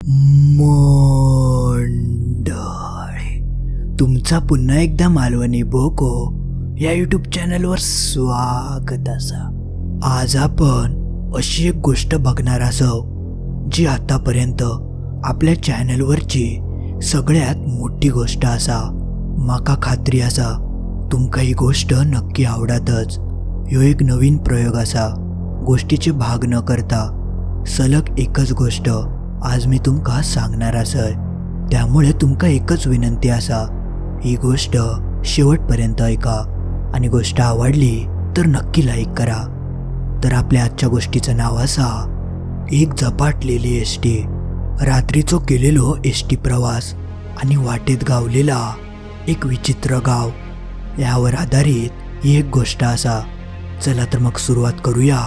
मंडळी, तुमचा पुन्हा एकदा मालवणी बोको या यूट्यूब चॅनलवर स्वागत असा। आज आपण अशी एक गोष्ट बघणार आहोत जी आतापर्यंत आपल्या चॅनलवरची सगळ्यात मोठी गोष्ट असा। माका खात्री असा तुमका ही गोष्ट नक्की आवडतच। ह्यो एक नवीन प्रयोग असा। गोष्टीचे भाग न करता सलग एकच गोष्ट आज मी तुमका सांगणार असय। त्यामुळे तुमका एकच विनंती असा, ही गोष्ट शेवटपर्यंत ऐका आणि गोष्ट आवडली तर नक्की लाईक करा। तर आपल्या आजच्या गोष्टीचं नाव असा, एक झपाटलेली एसटी। रात्रीचो केलेलो एसटी प्रवास आणि वाटेत गावलेला एक विचित्र गाव यावर आधारित ही एक गोष्ट असा। चला तर मग सुरुवात करूया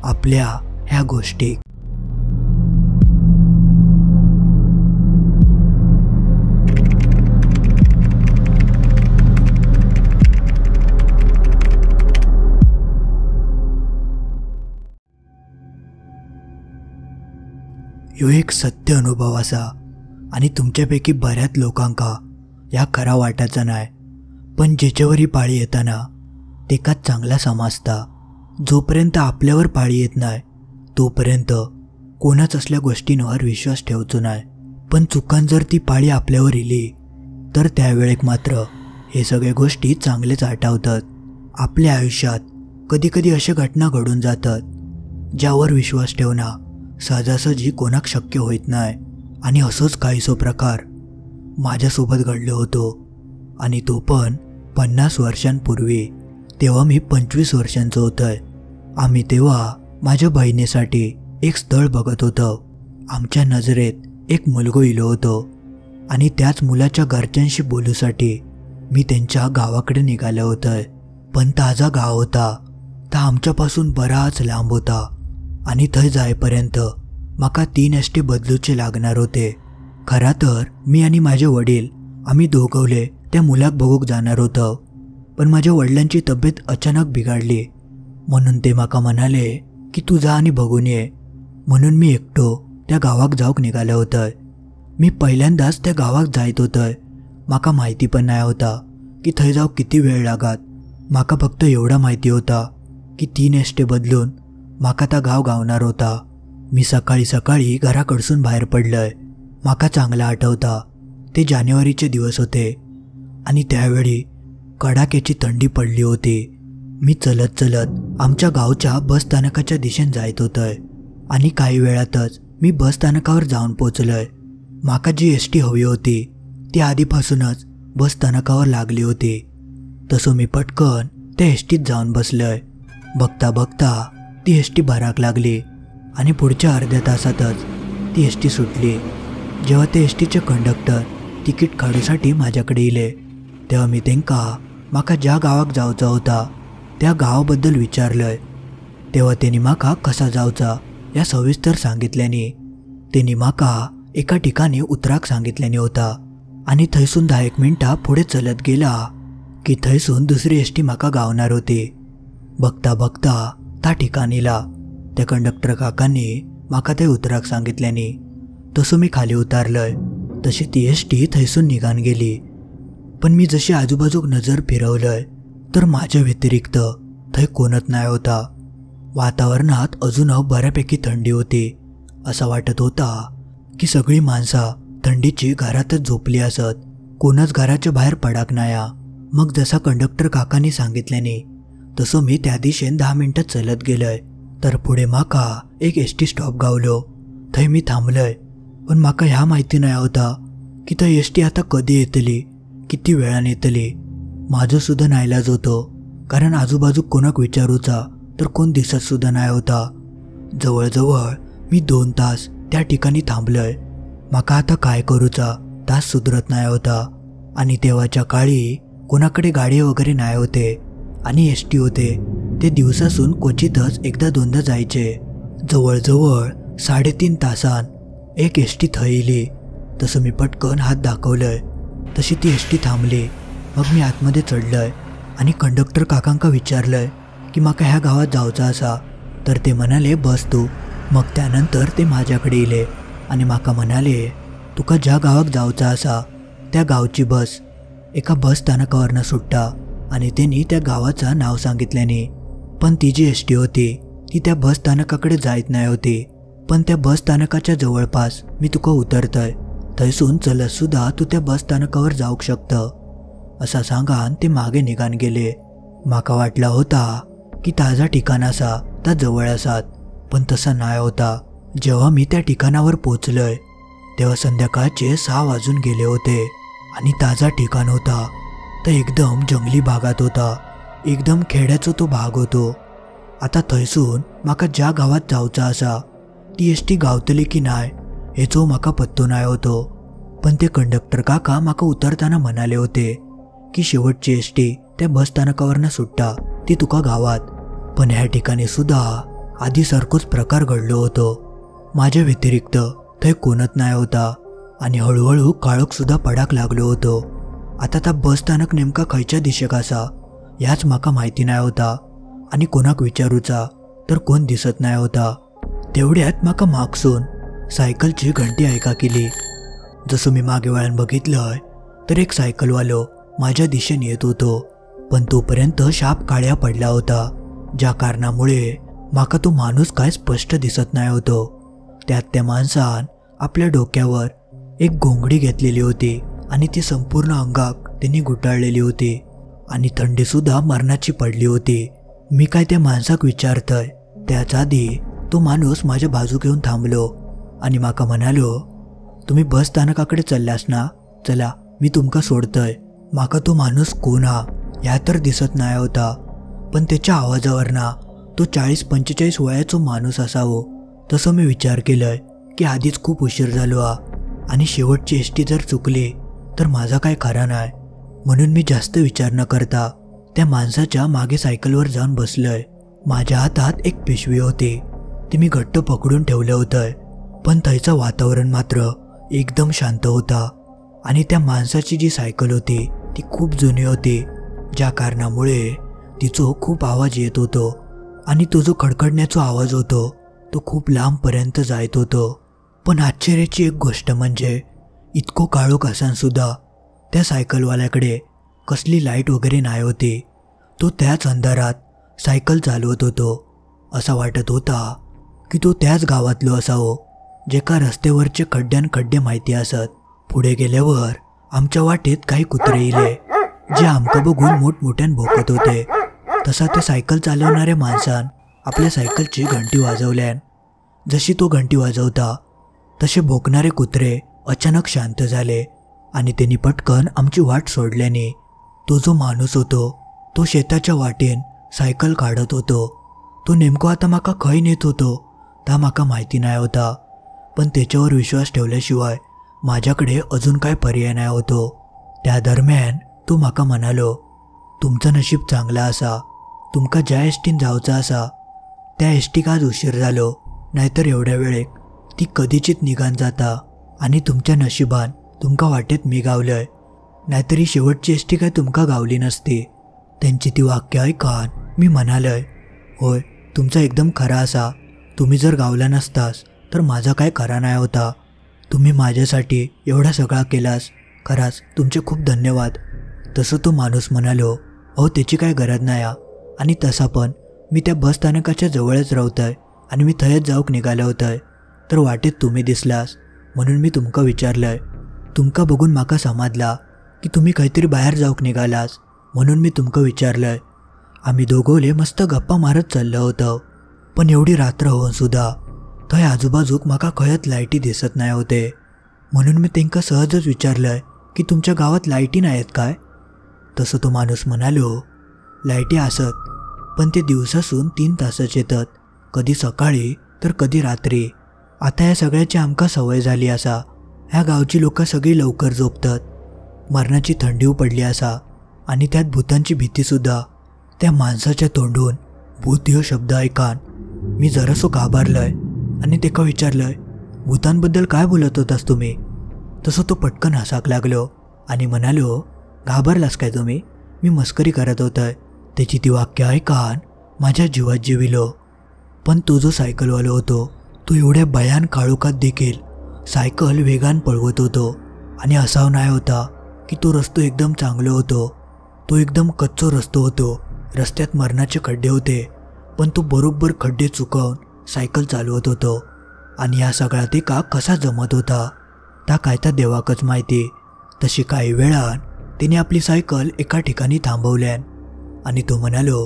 आपल्या ह्या गोष्टी। ह्यो एक सत्य अनुभव असा आणि तुमच्यापैकी बऱ्याच लोकांका या खरा वाटायचा नाही, पण जेच्यावरी पाळी येताना तेकाच चांगला समजता। जोपर्यंत आपल्यावर पाळी येत नाही तोपर्यंत कोणाच असल्या गोष्टींवर विश्वास ठेवतो नाही, पण चुकान जर ती पाळी आपल्यावर इली तर त्यावेळेक मात्र हे सगळे गोष्टी चांगलेच आठवतात। आपल्या आयुष्यात कधी कधी अशा घटना घडून जातात ज्यावर विश्वास ठेवणं सहजासहजी कोणाक शक्य होत नाही। आणि असोच काहीसो प्रकार माझ्यासोबत घडलो होतो, आणि तो पण 50 वर्षांपूर्वी। तेव्हा मी 25 वर्षांचो होतोय। आम्ही तेव्हा माझ्या बहिणीसाठी एक स्थळ बघत होतो। आमच्या नजरेत एक मुलगो इलो होतो आणि त्याच मुलाच्या घरच्यांशी बोलूसाठी मी त्यांच्या गावाकडे निघालो होतोय। पण ताजा गाव होता, ता आमच्यापासून बराच लांब होता आणि थंय जायपर्यंत माका 3 एसटी बदलूचे लागणार होते। खरा तर मी आणि माझे वडील आम्ही दोघवले त्या मुलाक बघूक जाणार होतो, पण माझ्या वडिलांची तब्येत अचानक बिघडली म्हणून ते माका म्हणाले की तू जा आणि बघून ये। म्हणून मी एकटो त्या गावाक जाऊक निघालो होतोय। मी पहिल्यांदाच त्या गावाक जायत होतोय। माका माहिती पण नाही होता की थंय जाऊक किती वेळ लागत। माका फक्त एवढा माहिती होता की 3 एसटी बदलून माका ता गाव गावणार होता। मी सकाळी सकाळी घराकडसून बाहेर पडलोय। माका चांगला आठवता ते जानेवारीचे दिवस होते आणि त्यावेळी कडाक्याची थंडी पडली होती। मी चलत चलत आमच्या गावच्या बस स्थानकाच्या दिशेने जायत होतोय आणि काही वेळातच मी बस स्थानकावर जाऊन पोचलोय। माका जी एसटी हवी होती ती आधीपासूनच बस स्थानकावर लागली होती। तसं मी पटकन त्या एसटीत जाऊन बसलोय। बघता बघता ती एसटी भराक लागली आणि पुढच्या अर्ध्या तासातच ती एसटी सुटली। जेव्हा ते एसटीचे कंडक्टर तिकीट काढूसाठी माझ्याकडे इले तेव्हा मी त्यांका माका ज्या गावाक जावचा होता त्या गावाबद्दल विचारलंय। तेव्हा त्यांनी माका कसा जावचा या सविस्तर सांगितल्याने त्यांनी माका एका ठिकाणी उतराक सांगितल्याने होता आणि थैसून 10 मिनिटा पुढे चलत गेला की थैसून दुसरी एसटी माका गावणार होती। बघता बघता त्या ठिकाणीला त्या कंडक्टर काकांनी माका ते उतराक सांगितल्याने तसं मी खाली उतारलोय तशी ती एसटी थैसून निघान गेली। पण मी जशी आजूबाजूक नजर फिरवलंय तर माझ्या व्यतिरिक्त थंय कोणच नाही होता। वातावरणात अजून बऱ्यापैकी थंडी होती। असं वाटत होता की सगळी माणसं थंडीची घरातच झोपली असत, कोणच घराच्या बाहेर पडाक नाया। मग जसा कंडक्टर काकांनी सांगितल्याने तसं मी त्या दिशेने 10 मिनिटं चलत गेलोय। तर पुढे माका एक एसटी स्टॉप गावलो। थंय मी थांबलोय, पण माका ह्या माहिती नाही होता की थंय एसटी आता कधी येतली, किती वेळाने येतली। माझं सुद्धा नाईलाज होतो, कारण आजूबाजू कोणाक विचारूचा तर कोण दिसत सुद्धा नाही होता। जवळजवळ मी 2 तास त्या ठिकाणी थांबलोय। माका आता काय करूचा तास सुधरत नाही होता आणि तेव्हाच्या काळी कोणाकडे गाडी वगैरे नाही होते आणि एसटी होते ते दिवसासून क्वचितच एकदा दोनदा जायचे। जवळजवळ 3.5 तासान एक एसटी थैली। तसं मी पटकन हात दाखवलंय तशी ती एसटी थांबली। मग मी आतमध्ये चढलोय आणि कंडक्टर काकांका विचारलंय की माका ह्या गावात जायचं असा, तर ते म्हणाले बस तू। मग त्यानंतर ते माझ्याकडे इले आणि म्हाका म्हणाले तुका ज्या गावाक जावचा आसा त्या गावची बस एका बस स्थानकावरनं सुट्टा आणि त्यांनी त्या गावाचं नाव सांगितल्याने. पण ती जी एस टी होती ती त्या बस स्थानकाकडे जायत नाही होती. पण त्या बस स्थानकाच्या जवळपास मी तुका उतरतय, थंयसून चलत सुद्धा तू त्या बस स्थानकावर जाऊक शकतं असा सांगान ते मागे निघान गेले. म्हाका वाटला होता की ताजा ठिकाण असा ता जवळ असात, पण तसा नाही होता. जेव्हा मी त्या ठिकाणावर पोचलोय तेव्हा संध्याकाळचे 6 वाजून गेले होते आणि ताजा ठिकाण होता तर एकदम जंगली भागात होता. एकदम खेड्याचा तो भाग होतो. आता थंयसून म्हाका ज्या गावात जावचा असा ती एस टी गावतली की नाय हेचो म्हाका पत्तो नाही होतो. पण ते कंडक्टर काका म्हाका उतरताना म्हणाले होते की शेवटची एस टी त्या बस स्थानकावरनं सुट्टा ती तुका गावात. पण ह्या ठिकाणी सुद्धा आधीसारखोच प्रकार घडलो होतो. माझ्या व्यतिरिक्त थंय कोणत नाही होता आणि हळूहळू काळोख सुद्धा पडाक लागलो होतो. आता ता बस स्थानक नेमका खयच्या दिशेक आसा ह्याच म्हाका माहिती नाही होता आणि कोणाक विचारूचा तर कोण दिसत नाही होता. तेवढ्यात म्हाका मागसून सायकलची घंटी ऐका केली. जसं मी मागे वळून बघितलंय तर एक सायकलवालो माझ्या दिशेने येत होतो. पण तोपर्यंत शाप काळ्या पडला होता, ज्या कारणामुळे माका तो माणूस काय स्पष्ट दिसत नाही होतो. त्यात त्या माणसान आपल्या डोक्यावर एक घोंगडी घेतलेली होती आणि ती संपूर्ण अंगाक त्यांनी गुटाळलेली होती आणि थंडी सुद्धा मरणाची पडली होती. मी काय त्या माणसाक विचारतय त्याच आधी तो माणूस माझ्या बाजू घेऊन थांबलो आणि माका म्हणालो तुम्ही बस स्थानकाकडे चालल्यास ना, चला मी तुमका सोडतय. माका तो माणूस कोण हा ह्या तर दिसत नाही होता, पण त्याच्या आवाजावरना तो 40-45 वयाचा माणूस असावो तसं मी विचार केलंय की आधीच खूप उशीर झालो हा आणि शेवटची एस टी जर चुकली तर माझा काय खरा नाही. म्हणून मी जास्त विचार न करता त्या माणसाच्या मागे सायकलवर जाऊन बसलोय. माझ्या हातात एक पिशवी होती, ती मी घट्ट पकडून ठेवलं होतं. पण थंयचं वातावरण मात्र एकदम शांत होता आणि त्या माणसाची जी सायकल होती ती खूप जुनी होती, ज्या कारणामुळे तिचो खूप आवाज येत होतो आणि तो जो खडखडण्याचा आवाज होतो तो खूप लांबपर्यंत जायत होतो. पण आश्चर्याची एक गोष्ट म्हणजे इतको काळोख असून सुद्धा त्या सायकलवाल्याकडे कसली लाईट वगैरे नाही होती. तो त्याच अंधारात सायकल चालवत होतो. असा वाटत होता की तो त्याच गावातलो असावो जेका रस्त्यावरचे खड्ड्यान खड्डे माहिती असत. पुढे गेल्यावर आमच्या वाटेत काही कुत्रे इले जे आमका बघून मोठमोठ्यान भोकत होते. तसा त्या सायकल चालवणाऱ्या माणसान आपल्या सायकलची घंटी वाजवल्यान जशी तो घंटी वाजवता तसे भोकणारे कुत्रे अचानक शांत झाले आणि त्यांनी पटकन आमची वाट सोडल्याने तो जो माणूस होतो तो शेताच्या वाटेन सायकल काढत होतो. तो नेमको आता माका खंय नेत होतो ता माका माहिती नाही होता, पण त्याच्यावर विश्वास ठेवल्याशिवाय माझ्याकडे अजून काय पर्याय नाही होतो. त्या दरम्यान तो माका म्हणालो तुमचं नशीब चांगला असा, तुमका ज्या एस टीन जावचा असा त्या एस टीक आज उशीर झालो, नाहीतर एवढ्या वेळेक ती कधीचित निघान जाता आणि तुमच्या नशिबान तुमका वाटेत मी गावलंय, नाहीतर ही शेवटची एस टी काय तुमका गावली नसती. त्यांची ती वाक्य ऐकान मी म्हणालय होय तुमचा एकदम खरा असा, तुम्ही जर गावला नसतास तर माझा काय खरा नाही होता. तुम्ही माझ्यासाठी एवढा सगळा केलास, खराच तुमचे खूप धन्यवाद. तसं तो माणूस म्हणालो अहो त्याची काय गरज नाही आणि तसा पण मी त्या बस स्थानकाच्या जवळच राहतोय आणि मी थंयच जाऊक निघालो होतोय, तर वाटेत तुम्ही दिसलास म्हणून मी तुमका विचारलंय. तुमका बघून माका समजला की तुम्ही काहीतरी बाहेर जाऊक निघालास म्हणून मी तुमका विचारलंय. आम्ही दोघोले मस्त गप्पा मारत चाललो होतो. पण एवढी रात्र होऊन सुद्धा थंय आजूबाजूक माका खयत लाईटी दिसत नाही होते, म्हणून मी त्यांका सहजच विचारलंय की तुमच्या गावात लाईटी नाहीत काय. तसं तो माणूस म्हणालो लाईटी असत, पण ते दिवसासून 3 तासच येतात, कधी सकाळी तर कधी रात्री. आता या सगळ्याची आमका सवय झाली असा. ह्या गावची लोक सगळी लवकर झोपतात. मरणाची थंडी पडली असा आणि त्यात भूतांची भीतीसुद्धा. त्या माणसाच्या तोंडून भूत ह्यो शब्द ऐकान मी जरासो घाबरलोय आणि तेका विचारलंय भूतांबद्दल काय बोलत होतास तुम्ही. तसं तो पटकन हसाक लागलो आणि म्हणालो घाबरलास काय तुम्ही, मी मस्करी करत होतोय. त्याची ती वाक्य ऐकान माझ्या जीवात जीविलो. पण तो जो सायकलवाला होतो तो एवढ्या भयान काळोखात देखील सायकल वेगान पळवत होतो आणि असाव नाही होता की तो रस्तो एकदम चांगलो होतो. तो एकदम कच्चो रस्तो होतो. रस्त्यात मरणाचे खड्डे होते, पण तो बरोबर खड्डे चुकवून सायकल चालवत होतो. आणि या सगळ्यात एका कसा जमत होता ता काय त्या देवाकच माहिती. तशी काही वेळान तिने आपली सायकल एका ठिकाणी थांबवल्यान आणि तो म्हणालो,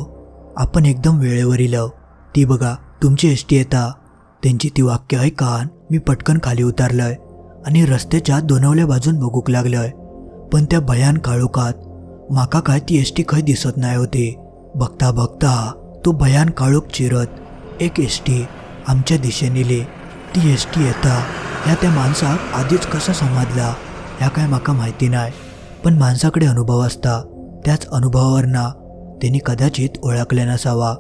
आपण एकदम वेळेवर इलो. ती बघा तुमची एसटी येता. त्यांची ती वाक्य ऐकान मी पटकन खाली उतरलोय आणि रस्त्याच्या दोनवल्या बाजून बघूक लागलोय. पण त्या भयान काळोखात माका काय ती एसटी खंय दिसत नाही होती. बघता बघता तो भयान काळोख चिरत एक एसटी आमच्या दिशेने इली. ती एसटी येता ह्या त्या माणसाक आधीच कसा समजला ह्या काय माका माहिती नाही. पण माणसाकडे अनुभव असता. त्याच अनुभवावरना त्यांनी कदाचित ओळखले नसावा.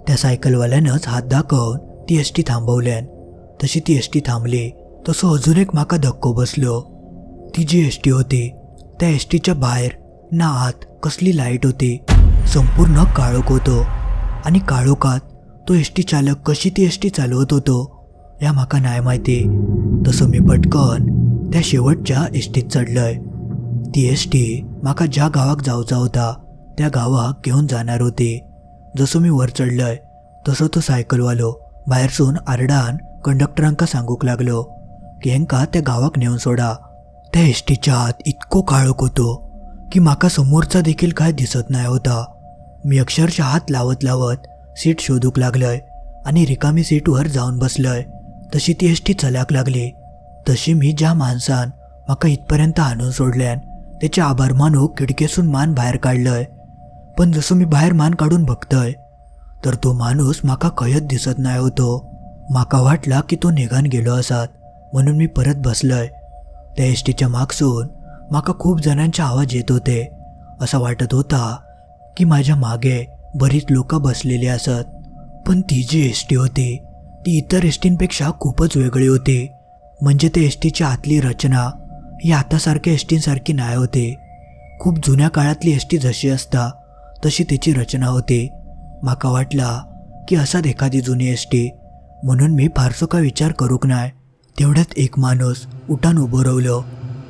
त्या सायकलवाल्यानंच हात दाखवून ती एसटी थांबवल्यान. तशी ती एसटी थांबली तसं अजून एक माका धक्को बसलो. ती जी एसटी होती त्या एसटीच्या बाहेर ना आत कसली लाईट होती. संपूर्ण काळोख होतो आणि काळोखात तो एसटी चालक कशी ती एसटी चालवत होतो या माका नाही माहिती. तसं मी पटकन त्या शेवटच्या एसटीत चढलोय. ती एसटी माका ज्या गावाक जाऊचा होता त्या गावाक घेऊन जाणार होती. जसं मी वर चढलोय तसं तो सायकलवालो बाहेरसून आरडान कंडक्टरांका सांगूक लागलो की हेंका त्या गावाक नेऊन सोडा. त्या एसटीच्या आत इतको काळोख होतो की माका समोरचा देखील काय दिसत नाही होता. मी अक्षरशः हात लावत लावत सीट शोधूक लागलोय आणि रिकामी सीटवर जाऊन बसलोय. तशी ती एसटी चलाक लागली. तशी मी ज्या माणसान माका इथपर्यंत आणून सोडल्यान त्याचे आभार मानूक खिडकीसून मान बाहेर काढलोय. पण जसं मी बाहेर मान काढून बघतोय तर तो माणूस माका खयत दिसत नाही होतो. माका वाटला की तो निघान गेलो असात, म्हणून मी परत बसलोय. त्या एसटीच्या मागसून माका खूप जणांचे आवाज येत होते. असं वाटत होता की माझ्या मागे बरीच लोक बसलेली असत. पण ती जी एसटी होती ती इतर एसटींपेक्षा खूपच वेगळी होती. म्हणजे त्या एसटीची आतली रचना ही आतासारख्या एसटींसारखी नाही होती. खूप जुन्या काळातली एसटी जशी असता तशी त्याची रचना होती. माका वाटला की असाच एखादी जुनी एसटी, म्हणून मी फारसो काय विचार करूक नाही. तेवढ्यात एक माणूस उठान उभं राहिलो.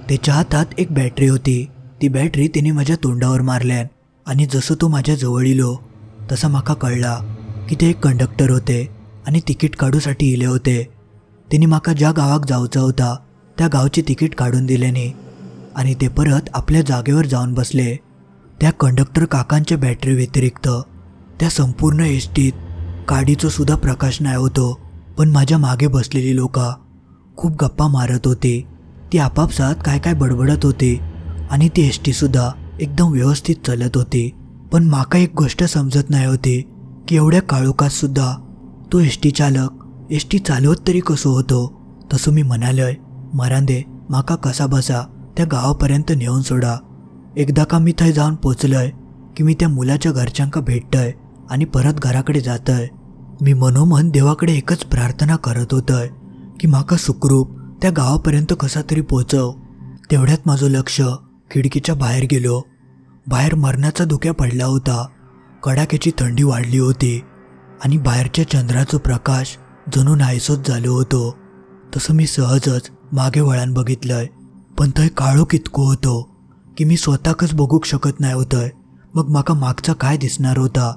त्याच्या हातात एक बॅटरी होती. ती बॅटरी त्याने माझ्या तोंडावर मारल्यान आणि जसं तो माझ्या जवळ इलो तसा माका कळला की ते एक कंडक्टर होते आणि तिकीट काढूसाठी इले होते. त्यांनी माका ज्या गावाक जाऊचा होता त्या गावची तिकीट काढून दिल्याने आणि ते परत आपल्या जागेवर जाऊन बसले. त्या कंडक्टर काकांच्या बॅटरी व्यतिरिक्त त्या संपूर्ण एसटीत काडीचो सुद्धा प्रकाश नाही होतो. पण माझ्या मागे बसलेली लोक खूप गप्पा मारत होती. ती आपापसात काय काय बडबडत होती आणि ती एसटी सुद्धा एकदम व्यवस्थित चालत होती. पण माका एक गोष्ट समजत नाही होती की एवढ्या काळोखात सुद्धा तो एसटी चालक एसटी चालवत तरी कसं होतो. तसं मी म्हणालोय, मरांदे माका कसा बसा त्या गावापर्यंत नेऊन सोडा. एकदा का मी थंय जाऊन पोचलोय की मी त्या मुलाच्या घरच्यांका भेटतोय आणि परत घराकडे जातोय. मी मनोमन देवाकडे एकच प्रार्थना करत होतोय की माका सुखरूप त्या गावापर्यंत कसा तरी पोचव. तेवढ्यात माझं लक्ष खिडकीच्या बाहेर गेलो. बाहेर मरणाचा धुक्या पडला होता. कडाक्याची थंडी वाढली होती आणि बाहेरच्या चंद्राचा प्रकाश जणू नाहीसोच झालो होतो. तसं मी सहजच मागे वळण बघितलंय, पण थंय काळोख इतको होतो की मी स्वतःकच बघूक शकत नाही होतंय. मग माका मागचा काय दिसणार होता.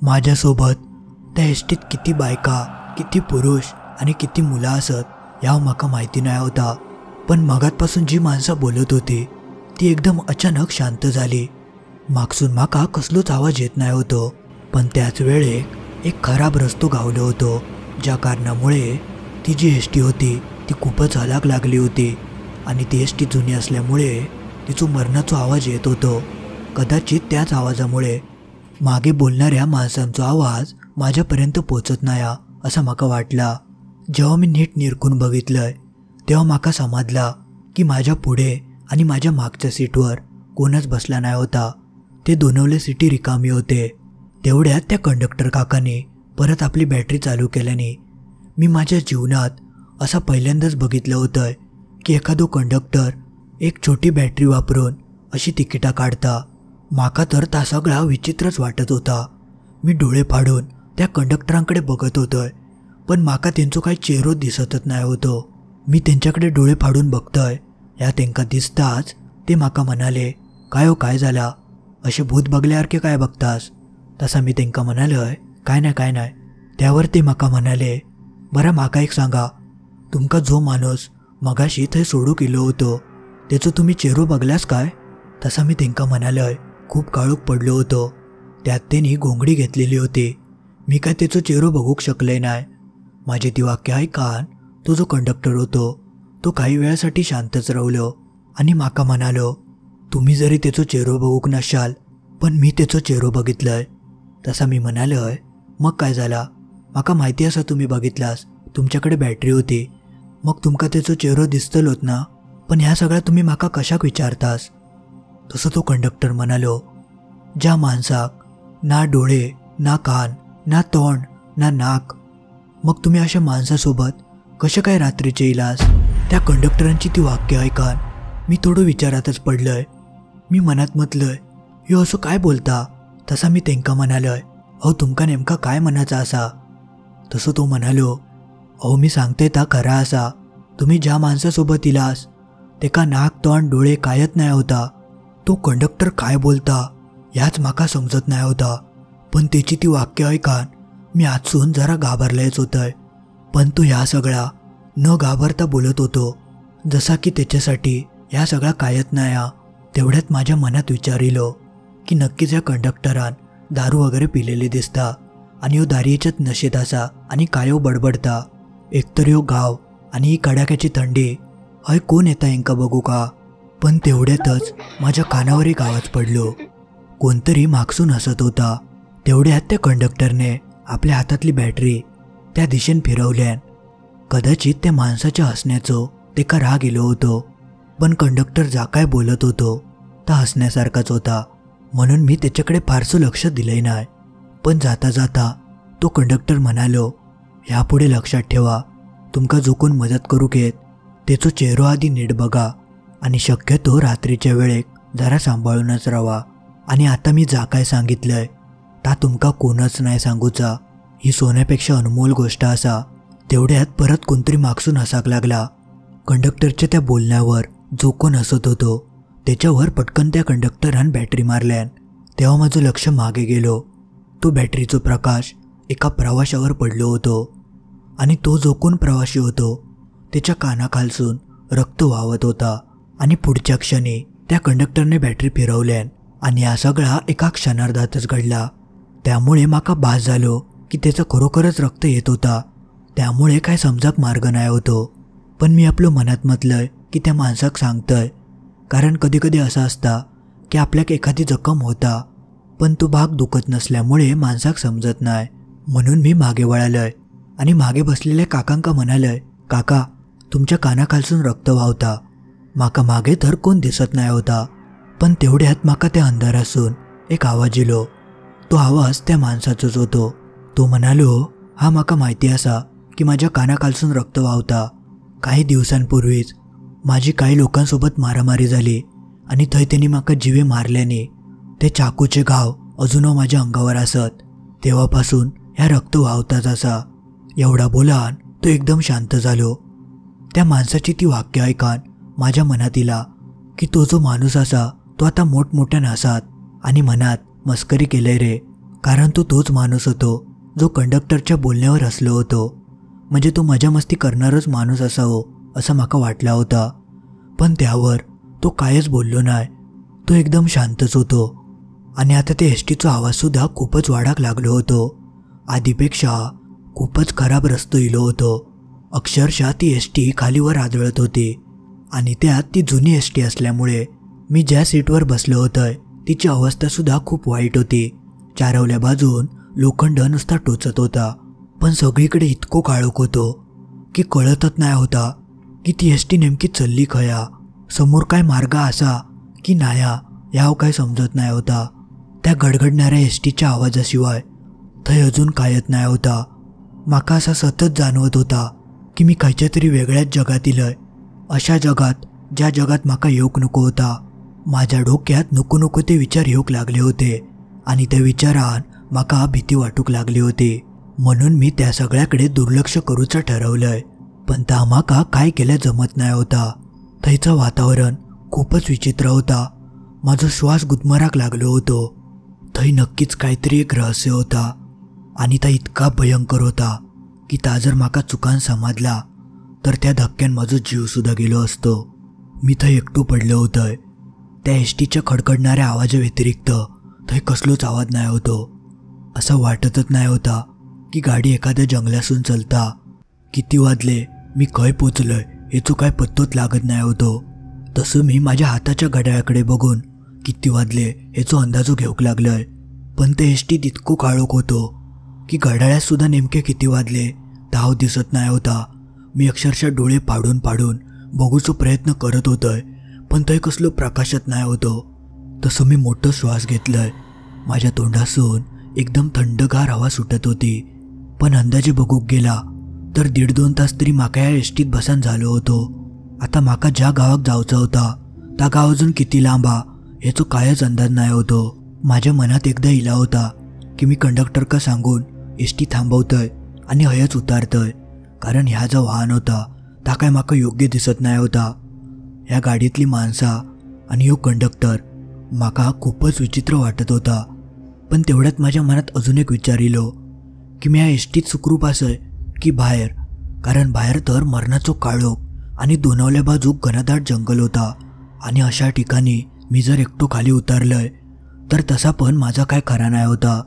माझ्यासोबत त्या एसटीत किती बायका, किती पुरुष आणि किती मुलं असत याव माका माहिती नाही होता. पण मगातपासून जी माणसं बोलत होती ती एकदम अचानक शांत झाली. मागसून माका कसलोच आवाज येत नाही होतो. पण त्याच वेळेक एक खराब रस्तो गावलो होतो, ज्या कारणामुळे ती जी एसटी होती ती खूपच हलाक लागली होती आणि ती एसटी जुनी असल्यामुळे तिचा मरणाचा आवाज येत होतो. कदाचित त्याच आवाजामुळे मागे बोलणाऱ्या माणसांचा आवाज माझ्यापर्यंत पोचत नाही असं माका वाटला. जेव्हा मी नीट निरखून बघितलंय तेव्हा माका समजला की माझ्या पुढे आणि माझ्या मागच्या सीटवर कोणच बसला नाही होता. ते दोनवले सीटी रिकामी होते. तेवढ्यात त्या कंडक्टर काकाने परत आपली बॅटरी चालू केल्याने मी माझ्या जीवनात असा पहिल्यांदाच बघितलं होतं की एखादो कंडक्टर एक छोटी बॅटरी वापरून अशी तिकिटा काढता. माका तर ता सगळा विचित्रच वाटत होता. मी डोळे फाडून त्या कंडक्टरांकडे बघत होतोय, पण माका त्यांचो काही चेहरो दिसतच नाही होतो. मी त्यांच्याकडे डोळे फाडून बघतोय. ह्या तेंका दिसताच ते म्हाका म्हणाले, काय हो काय झाला, असे भूत बघल्यासारखे काय बघतास. तसा मी तेंका म्हणालोय, काय नाही. त्यावर ते म्हाका म्हणाले, बरं म्हाका एक सांगा, तुमका जो माणूस मगाशी थंय सोडू केलो होतो त्याचो तुम्ही चेहरो बघलास काय. तसा मी तेंका म्हणालोय, खूप काळोख पडलो होतो, त्यात त्यांनी घोंगडी घेतलेली होती, मी काय त्याचो चेहरो बघूक शकले नाही. माझे ती वाक्य ऐकान तो जो कंडक्टर होतो तो काही वेळासाठी शांतच रावलो आणि म्हाका म्हणालो, तुम्ही जरी त्याचो चेहरो बघूक नशाल पण मी त्याचो चेहरो बघितलंय. तसा मी म्हणालोय, मग काय झाला, म्हाका माहिती असा तुम्ही बघितलास, तुमच्याकडे बॅटरी होती, मग तुमका त्याचो चेहरो दिसतलोच ना, पण ह्या सगळ्या तुम्ही म्हाका कशाक विचारतास. तसं तो कंडक्टर म्हणालो, ज्या माणसाक ना डोळे ना कान ना तोंड ना नाक, मग तुम्ही अशा माणसासोबत कशा काय रात्रीचे इलास. त्या कंडक्टरांची ती वाक्य ऐकान मी थोडं विचारातच पडलंय. मी मनात म्हटलंय, ह्यो असं काय बोलता. तसा मी तेंका म्हणालोय, अहो तुमका नेमका काय म्हणायचा असा. तसं तो म्हणालो, अहो मी सांगते ता खरा असा, तुम्ही ज्या माणसासोबत इलास तेका नाक तोंड डोळे कायच नाही होता. तो कंडक्टर काय बोलता ह्याच म्हाका समजत नाही होता, पण त्याची ती वाक्य ऐकान मी आजसून जरा घाबरलेच होतंय. पण तो ह्या सगळा न घाबरता बोलत होतो जसा की त्याच्यासाठी ह्या सगळा कायच नाही. तेवढ्यात माझ्या मनात विचार इलो की नक्कीच या कंडक्टरान दारू वगैरे पिलेली दिसता आणि ह्यो दारियेच्यात नशेत असा आणि कायो बडबडता. एकतर ह्यो गाव आणि ही कडाक्याची थंडी, हय कोण येता हेंका बघू का. पण तेवढ्यातच माझ्या कानावर एक आवाज पडलो, कोणतरी मागसून हसत होता. तेवढ्यात त्या कंडक्टरने आपल्या हातातली बॅटरी त्या दिशेने फिरवल्यान. कदाचित त्या माणसाच्या हसण्याचो तेका राग इलो होतो, पण कंडक्टर जा काय बोलत होतो ता हसण्यासारखाच होता, म्हणून मी त्याच्याकडे फारसं लक्ष दिलंय नाही. पण जाता जाता तो कंडक्टर म्हणालो, ह्यापुढे लक्षात ठेवा, तुमका जो कोण मदत करू घेत त्याचो चेहरो आधी नीट बघा आणि शक्यतो रात्रीच्या वेळेक जरा सांभाळूनच राहा. आणि आता मी जा काय सांगितलंय ता तुमका कोणच नाही सांगूचा, ही सोन्यापेक्षा अनमोल गोष्ट असा. तेवढ्यात परत कोणतरी मागसून हसाक लागला. कंडक्टरच्या त्या बोलण्यावर जो कोण हसत होतो त्याच्यावर पटकन त्या कंडक्टरान बॅटरी मारल्यान. तेव्हा माझं लक्ष मागे गेलो. तो बॅटरीचो प्रकाश एका प्रवाशावर पडलो होतो आणि तो जो कोण प्रवासी होतो त्याच्या कानाखालसून रक्त वाहत होता. आणि पुढच्या क्षणी त्या कंडक्टरने बॅटरी फिरवल्यान आणि हा सगळा एका क्षणार्धातच घडला. त्यामुळे माका भास झालो की त्याचं खरोखरच रक्त येत होता. त्यामुळे काय समजाक मार्ग नाही होतो. पण मी आपलं मनात म्हटलंय की त्या माणसाक सांगतंय, कारण कधी कधी असं असता की आपल्याक एखादी जखम होता पण तो भाग दुखत नसल्यामुळे माणसाक समजत नाही. म्हणून मी मागे वळालोय आणि मागे बसलेल्या काकांका म्हणालोय, काका तुमच्या कानाखालसून रक्त वाहता. माका मागे तर कोण दिसत नाही होता, पण तेवढ्यात माका त्या अंधारासून एक आवाज इलो. तो आवाज त्या माणसाचाच होतो. तो म्हणालो, हा माका माहिती असा की माझ्या कानाखालसून रक्त वाहता. काही दिवसांपूर्वीच माझी काही लोकांसोबत मारामारी झाली आणि थंय त्यांनी माका जिवे मारल्याने ते चाकूचे घाव अजूनही माझ्या अंगावर असत. तेव्हापासून ह्या रक्त वाहताच असा. एवढा बोलान तो एकदम शांत झालो. त्या माणसाची ती वाक्य ऐकान माझ्या मनात इला की तो जो माणूस असा तो आता मोठमोठ्या नासात आणि मनात मस्करी केलंय रे, कारण तो तोच माणूस होतो जो कंडक्टरच्या बोलण्यावर हसलो होतो. म्हणजे तो मजा मस्ती करणारच माणूस असावो असं माका वाटला होता. पण त्यावर तो कायच बोललो नाही. तो एकदम शांतच होतो. आणि आता ते एसटीचा आवाजसुद्धा खूपच वाढाक लागलो होतो. आधीपेक्षा खूपच खराब रस्तो इलो होतो. अक्षरशः ती एसटी खालीवर आदळत होती आणि त्यात ती जुनी एसटी असल्यामुळे मी ज्या सीटवर बसलो होतोय तिची अवस्थासुद्धा खूप वाईट होती. चारवल्या बाजून लोखंड नुसता टोचत होता, पण सगळीकडे इतको काळोख होतो की कळतच नाही होता की ती एसटी नेमकी चल्ली खया, समोर काय मार्ग असा की नाया ह्याव काय समजत नाही होता. त्या गडगडणाऱ्या एसटीच्या आवाजाशिवाय थंय अजून कायच नाही होता. माका असा सतत जाणवत होता की मी खयच्या तरी वेगळ्याच जगात इलय, अशा जगात ज्या जगात माका येऊक नको होता. माझ्या डोक्यात नको नको ते विचार येऊक लागले होते आणि त्या विचारान माका भीती वाटूक लागली होती. म्हणून मी त्या सगळ्याकडे दुर्लक्ष करूचं ठरवलंय. पण ता म्हाका काय केलें जमत नाही होता. थंयचं वातावरण खूपच विचित्र होता. माझो श्वास गुदमराक लागलो होतो. थंय नक्कीच काहीतरी एक रहस्य होता आणि ता इतका भयंकर होता की ता जर म्हाका चुकान समजला तर त्या धक्क्यान माझो जीव सुद्धा गेलो असतो. मी थंय एकटो पडलो होतोय. त्या एसटीच्या खडखडणाऱ्या आवाजा व्यतिरिक्त थंय कसलोच आवाज नाही होतो. असं वाटतच नाही होता की गाडी एखाद्या जंगलासून चलता. किती वाजले, मी खंय पोचलोय हेचो काय पत्तोच लागत नाही होतो. तसं मी माझ्या हाताच्या घड्याळाकडे बघून किती वाजले हेचो अंदाजो घेऊक लागलोय. पण ते एसटीत इतको काळोख होतो की घड्याळात सुद्धा नेमके किती वाजले ताव दिसत नाही होता. मी अक्षरशः डोळे पाडून पाडून बघूचो प्रयत्न करत होतोय, पण थंय कसलो प्रकाशच नाही होतो. तसं मी मोठं श्वास घेतलंय. माझ्या तोंडासून एकदम थंडगार हवा सुटत होती. पण अंदाजे बघूक गेला तर 1.5-2 तास तरी म्हाका या एसटीत बसान झालो होतो. आता म्हाका ज्या गावाक जावचा होता त्या गाव अजून किती लांबा हेचो कायच अंदाज नाही होतो. माझ्या मनात एकदा इला होता की मी कंडक्टरका सांगून एसटी थांबवतोय आणि हयच उतारतोय, कारण ह्या जो वाहन होता ता काय म्हाका योग्य दिसत नाही होता. ह्या गाडीतली माणसा आणि ह्यो कंडक्टर म्हाका खूपच विचित्र वाटत होता. पण तेवढ्यात माझ्या मनात अजून एक विचार इलो की मी ह्या एसटीत सुखरूप असय की बाहेर, कारण बाहेर तर मरणाचो काळोख आणि दोनावल्या बाजूक घनदाट जंगल होता. आणि अशा ठिकाणी मी जर एकटो खाली उतरलोय तर तसा पण माझा काय खरा नाही होता.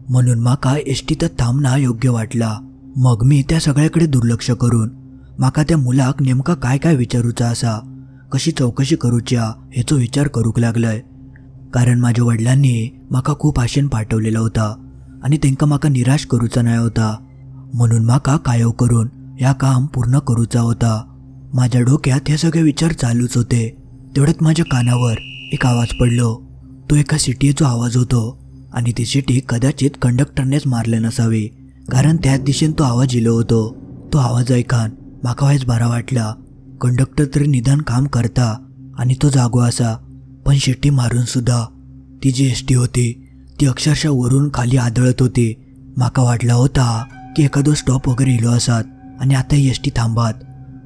म्हणून म्हाका एसटीतच थांबणं योग्य वाटला. मग मी त्या सगळ्याकडे दुर्लक्ष करून म्हाका त्या मुलाक नेमका काय काय विचारूचा असा, कशी चौकशी करूच्या हेचो विचार करूक लागलोय. कारण माझ्या वडिलांनी म्हाका खूप आशेन पाठवलेला होता आणि तेंका म्हाका निराश करूचा नाही होता. म्हणून म्हाका कायव करून ह्या काम पूर्ण करूचा होता. माझ्या डोक्यात हे सगळे विचार चालूच होते. तेवढ्यात माझ्या कानावर एक आवाज पडलो. तो एका सिटीचो आवाज होतो आणि ती सिटी कदाचित कंडक्टरनेच मारले नसावी, कारण त्याच दिशेन तो आवाज इलो होतो. तो आवाज ऐकान म्हाका वायच बरा वाटला. कंडक्टर तरी निदान काम करता आणि तो जागो असा. पण शिट्टी मारून सुद्धा ती जी एसटी होती ती अक्षरशः वरून खाली आदळत होती. म्हाका वाटला होता की एखादो स्टॉप वगैरे इलो असत आणि आता ही एसटी थांबात,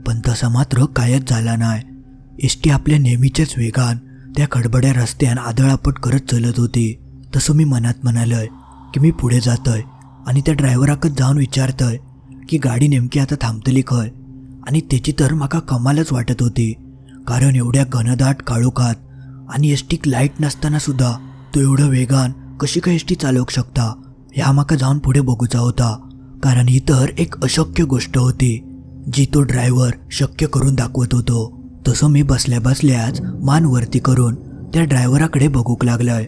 पण तसा मात्र कायच झाला नाही. एसटी आपल्या नेहमीच्याच वेगान त्या खडबड्या रस्त्यान आदळापट करत चलत होती. तसं मी मनात म्हणालोय की मी पुढे जातोय आणि त्या ड्रायव्हराकच जाऊन विचारतोय की गाडी नेमकी आता थांबतली खंय. आणि त्याची तर म्हाका कमालच वाटत होती, कारण एवढ्या घनदाट काळोखात आणि एसटीक लाईट नसताना सुद्धा तो एवढं वेगान कशी काय एसटी चालवू शकता ह्या म्हाका जाऊन पुढे बघूचा होता. कारण ही तर एक अशक्य गोष्ट होती जी तो ड्रायव्हर शक्य करून दाखवत होतो. तसं मी बसल्या बसल्याच मान वरती करून त्या ड्रायव्हराकडे बघूक लागलोय.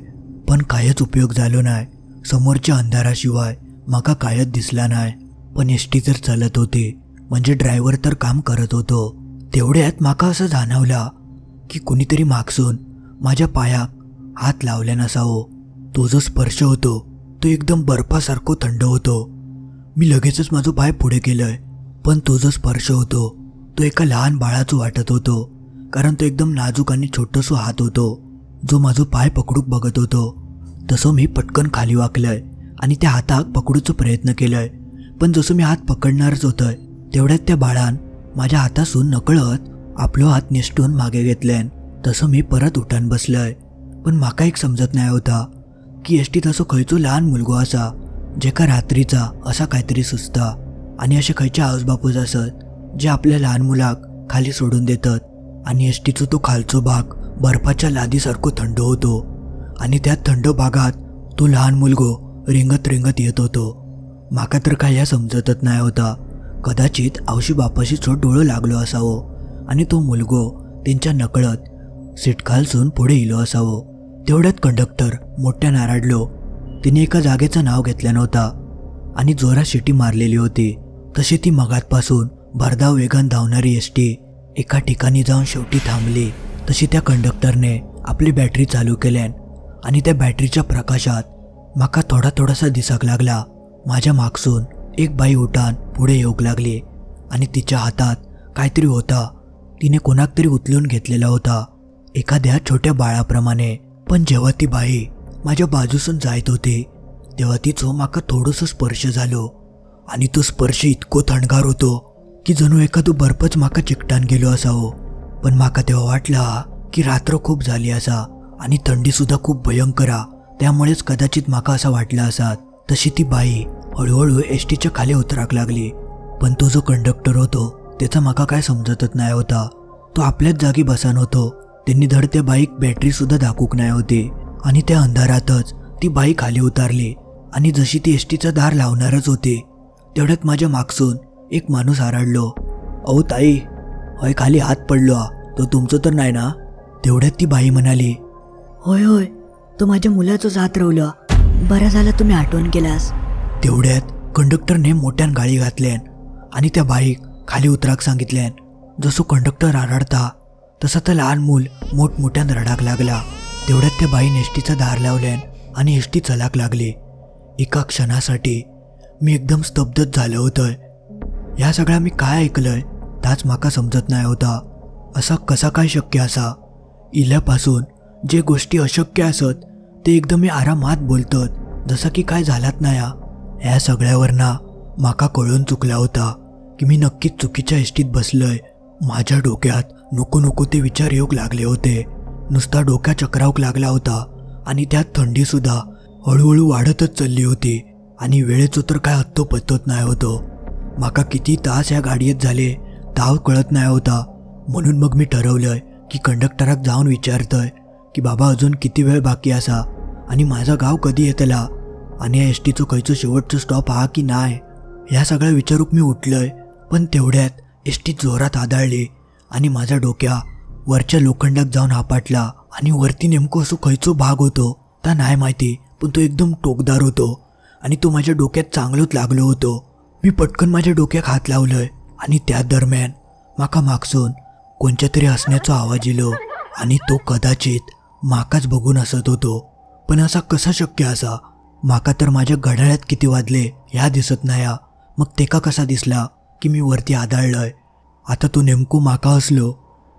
पण कायच उपयोग झालो नाही. समोरच्या अंधाराशिवाय म्हाका कायच दिसला नाही. पण एसटी तर चालत होती म्हणजे ड्रायव्हर तर काम करत होतो. तेवढ्यात म्हाका असं जाणवला की कुणीतरी मागसून माझ्या पायाक हात लावल्या नसावो. तो जो स्पर्श होतो तो एकदम बर्फासारखो थंड होतो. मी लगेचच माझो पाय पुढे केलंय, पण तो जो स्पर्श होतो तो एका लहान बाळाचो वाटत होतो, कारण तो एकदम नाजूक आणि छोटसो हात होतो जो माझो पाय पकडूक बघत होतो. तसं मी पटकन खाली वाकलंय आणि त्या हाताक पकडूचो प्रयत्न केलाय. पण जसं मी हात पकडणारच होतोय तेवढ्यात त्या बाळान माझ्या हातासून नकळत आपलो हात निसटून मागे घेतल्यान. तसं मी परत उठान बसलंय. पण म्हाका एक समजत नाही होता की एसटीत असो खंयचो लहान मुलगो असा जेका रात्रीचा असा काहीतरी सुचता आणि असे खंयचे आवज बापूज असत जे आपल्या लहान मुलाक खाली सोडून देतात. आणि एसटीचो तो खालचो भाग बर्फाच्या लादीसारखो थंड होतो आणि त्या थंड भागात तो लहान मुलगो रिंगत रिंगत येत होतो. म्हाका तर काय या समजतच नाही होता. कदाचित आवशी बापाशीचो डोळो लागलो असावो आणि तो मुलगो त्यांच्या नकळत सीट खालसून पुढे इलो असावो. तेवढ्यात कंडक्टर मोठ्या नाराडलो. तिने एका जागेचं नाव घेतलं नव्हता आणि जोरात शिटी मारलेली होती. तशी ती मगातपासून भरधाव वेगान धावणारी एसटी एका ठिकाणी जाऊन शेवटी थांबली. तशी त्या कंडक्टरने आपली बॅटरी चालू केल्यान आणि त्या बॅटरीच्या प्रकाशात म्हाका थोडासा दिसाक लागला. माझ्या मागसून एक बाई उठान पुढे येऊक लागली आणि तिच्या हातात काहीतरी होता. तिने कोणाक तरी उचलून घेतलेला होता, एखाद्या छोट्या बाळाप्रमाणे. पण जेव्हा ती बाई माझ्या बाजूसून जायत होती तेव्हा तिचो म्हाका थोडंसं स्पर्श झालो आणि तो स्पर्श इतको थंडगार होतो की जणू एखादो बर्फच म्हाका चिकटान गेलो असावो. पण म्हाका तेव्हा वाटला की रात्र खूप झाली असा आणि थंडी सुद्धा खूप भयंकर आ. त्यामुळेच कदाचित म्हाका असं वाटलं असात. तशी ती बाई हळूहळू एसटीच्या खाली उतराक लागली. पण तो जो कंडक्टर होतो त्याचा म्हाका काय समजतच नाही होता. तो आपल्याच जागी बसान होतो. त्यांनी धड त्या बाईक बॅटरी सुद्धा दाखवूक नाही होती. आणि त्या अंधारातच ती बाई खाली उतारली आणि जशी ती एसटीचा दार लावणारच होती तेवढ्यात माझ्या मागसून एक माणूस आरडलो, अहो ताई, होय खाली हात पडलो आ, तो तुमचं तर नाही ना? तेवढ्यात ती बाई म्हणाली, होय होय, तो माझ्या मुलाचं जात रवलं. बरं झालं तुम्ही आठवण केलास. तेवढ्यात कंडक्टरने मोठ्यान गाळी घातल्यान आणि त्या बाईक खाली उतराक सांगितल्यान. जसो कंडक्टर आरडता तसा तर लहान मूल मोठमोठ्यान रडाक लागला. तेवढ्यात त्या बाईने एसटीचा दार लावल्यान आणि एसटी चलाक लागली. एका क्षणासाठी मी एकदम स्तब्धच झालं होतं. ह्या सगळ्या मी काय ऐकलंय ताच म्हाका समजत नाही होता. असा कसा काय शक्य असा? इल्यापासून जे गोष्टी अशक्य असत ते एकदम मी आरामात बोलतत, जसं की काय झालात नाही. ह्या सगळ्यावरना म्हाका कळून चुकला होता की मी नक्कीच चुकीच्या एसटीत बसलोय. माझ्या डोक्यात नको नको ते विचार येऊक लागले होते. नुसता डोक्या चक्रावक लागला होता आणि त्यात थंडी सुद्धा हळूहळू वाढतच चालली होती आणि वेळेचं तर काय हत्तो पत्तोच नाही होतो. माका किती तास या गाडीत झाले ताव कळत नाही होता. म्हणून मग मी ठरवलंय की कंडक्टराक जाऊन विचारतोय की बाबा अजून किती वेळ बाकी असा आणि माझा गाव कधी येतला आणि या एसटीचं खंयचं शेवटचं स्टॉप हा की नाही. ह्या सगळ्या विचारूक मी उठलोय. पण तेवढ्यात एसटी जोरात आदळली आणि माझ्या डोक्या वरच्या लोखंडात जाऊन आपटला आणि वरती नेमकं असं खंयचो भाग होतो ता नाही माहिती, पण तो एकदम टोकदार होतो आणि तो माझ्या डोक्यात चांगलोच लागलो होतो. मी पटकन माझ्या डोक्यात हात लावलोय आणि त्या दरम्यान माका मागसून कोणत्या तरी हसण्याचा आवाज येलो आणि तो कदाचित माकाच बघून हसत होतो. पण असा कसा शक्य असा? माका तर माझ्या घड्याळात किती वाजले ह्या दिसत नाही. मग तेका कसा दिसला की मी वरती आदळलोय? आता तो नेमको माका हसलो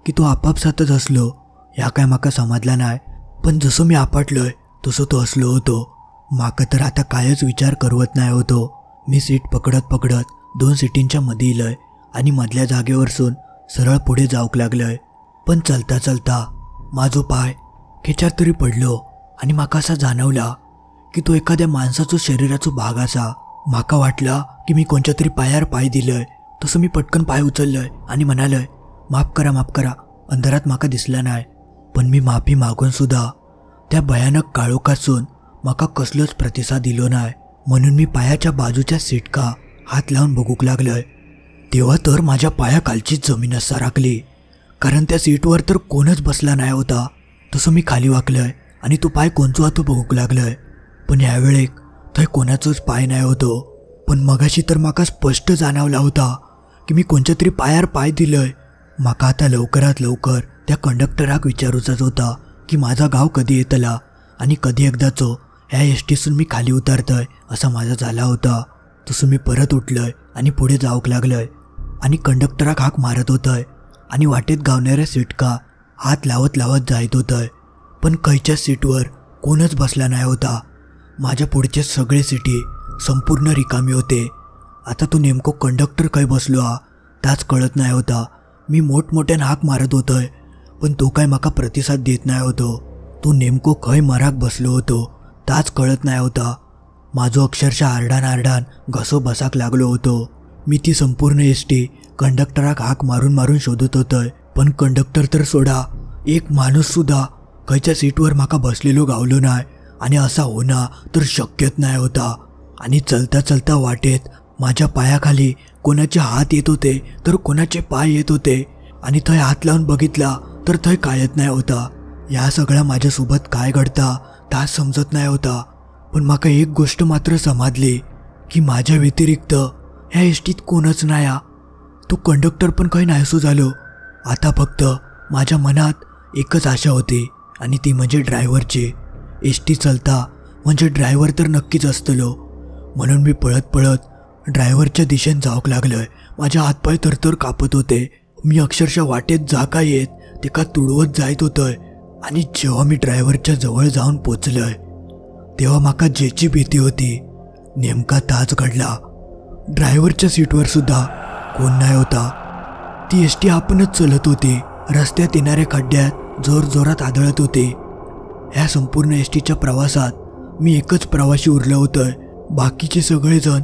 की तो आपापसातच हसलो ह्या काय माका समजला नाही. पण जसं मी आपटलोय तसं तो हसलो होतो. माका तर आता कायच विचार करवत नाही होतो. मी सीट पकडत पकडत 2 सीटींच्या मध्ये इलय आणि मधल्या जागेवरसून सरळ पुढे जाऊक लागलोय. पण चलता चलता माझो पाय खेच्यार तरी पडलो आणि माका असा जाणवला की तो एखाद्या माणसाचो शरीराचो भाग असा. माका वाटला की मी कोणत्या तरी पायार पाय दिलंय. तसं मी पटकन पाय उचललोय आणि म्हणालोय, माफ करा माफ करा, अंधारात माका दिसला नाही. पण मी माफी मागून सुद्धा त्या भयानक काळोखासून माका कसलोच प्रतिसाद दिलो नाही. म्हणून मी पायाच्या बाजूच्या सीटका हात लावून बघूक लागलोय. तेव्हा तर माझ्या पायाखालचीच जमीनच साराकली, कारण त्या सीटवर तर कोणच बसला नाही होता. तसं मी खाली वाकलोय आणि तो पाय कोणचो हातो बघूक लागलोय. पण ह्यावेळेक थंय कोणाचोच पाय नाही होतो. पण मगाशी तर माका स्पष्ट जाणवला होता की मी कोणत्या तरी पायार पाय दिलंय. माका आता लवकरात लवकर त्या कंडक्टराक विचारूचाच होता की माझा गाव कधी येतला आणि कधी एकदाचो ह्या एसटीसून मी खाली उतरतोय असा माझा झाला होता. तसं मी परत उठलोय आणि पुढे जाऊक लागलोय आणि कंडक्टराक हाक मारत होतोय आणि वाटेत गावणाऱ्या सीटका हात लावत लावत जायत होतोय. पण खंयच्या सीटवर कोणच बसला नाही होता. माझ्या पुढचे सगळे सीटी संपूर्ण रिकामी होते. आता तो नेमको कंडक्टर काय बसलो ताच कळत नाही होता. मी मोठमोठ्यान हाक मारत होतोय पण तो काय माका प्रतिसाद देत नाही होतो. तो नेमको खंय मराक बसलो होतो ताच कळत नाही होता. माझो अक्षरशः आरडान आरडान घसो बसाक लागलो होतो. मी ती संपूर्ण एसटी कंडक्टराक हाक मारून मारून शोधत होतोय. पण कंडक्टर तर सोडा, एक माणूस सुद्धा खंयच्या सीटवर माका बसलेलो गावलो नाही आणि असा होणं तर शक्यच नाही होता. आणि चलता चलता वाटेत माझ्या पायाखाली कोणाचे हात येत होते तर कोणाचे पाय येत होते आणि थंय हात लावून बघितला तर थंय कायच नाही होता. या सगळ्या माझ्यासोबत काय घडता ताच समजत नाही होता. पण माका एक गोष्ट मात्र समजली की माझ्या व्यतिरिक्त ह्या एसटीत कोणच नाही. तो कंडक्टर पण काही नाहीसो झालो. आता फक्त माझ्या मनात एकच आशा होती आणि ती म्हणजे ड्रायव्हरची. एसटी चलता म्हणजे ड्रायव्हर तर नक्कीच असतलो. म्हणून मी पळत पळत ड्रायव्हरच्या दिशेने जाऊक लागलोय. माझ्या हातपाय थरथर कापत होते. मी अक्षरशः वाटेत जा काय येत ते का तुडवत जायत होतोय. आणि जेव्हा मी ड्रायव्हरच्या जवळ जाऊन पोचलोय तेव्हा माका जेची भीती होती नेमका ताच घडला. ड्रायव्हरच्या सीटवर सुद्धा कोण नाही होता. ती एस टी आपणच चलत होती. रस्त्यात येणाऱ्या खड्ड्यात जोरजोरात आदळत होते. ह्या संपूर्ण एस टीच्या प्रवासात मी एकच प्रवासी उरलं होतं. बाकीचे सगळेजण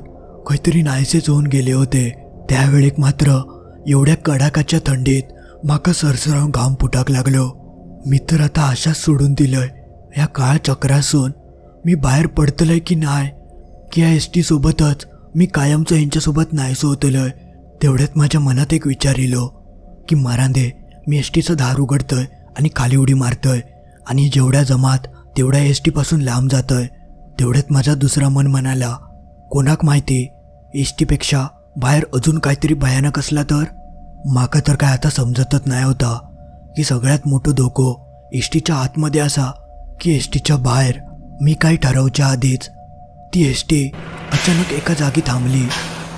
काहीतरी नाहीसेच होऊन गेले होते. त्यावेळेक मात्र एवढ्या कडाकाच्या थंडीत माका सरसरावून घाम फुटाक लागलो. मी तर आता आशाच सोडून दिलंय. या काळ चक्रासून मी बाहेर पडतलंय की नाही, की या एस टी सोबतच मी कायमचं यांच्यासोबत नाहीसं होतलंय. तेवढ्यात माझ्या मनात एक विचार येलो की मारांदे, मी एस टीचं दार उघडतोय आणि खाली उडी मारतोय आणि जेवढ्या जमात तेवढ्या एस टीपासून लांब जातोय. तेवढ्यात माझा दुसरा मन म्हणाला, कोणाक माहिती एस टीपेक्षा बाहेर अजून काहीतरी भयानक असला तर. माका तर काय आता समजतच नाही होता की सगळ्यात मोठं धोको एस टीच्या आतमध्ये असा की एस टीच्या बाहेर. मी काही ठरवच्या आधीच ती एस टी अचानक एका जागी थांबली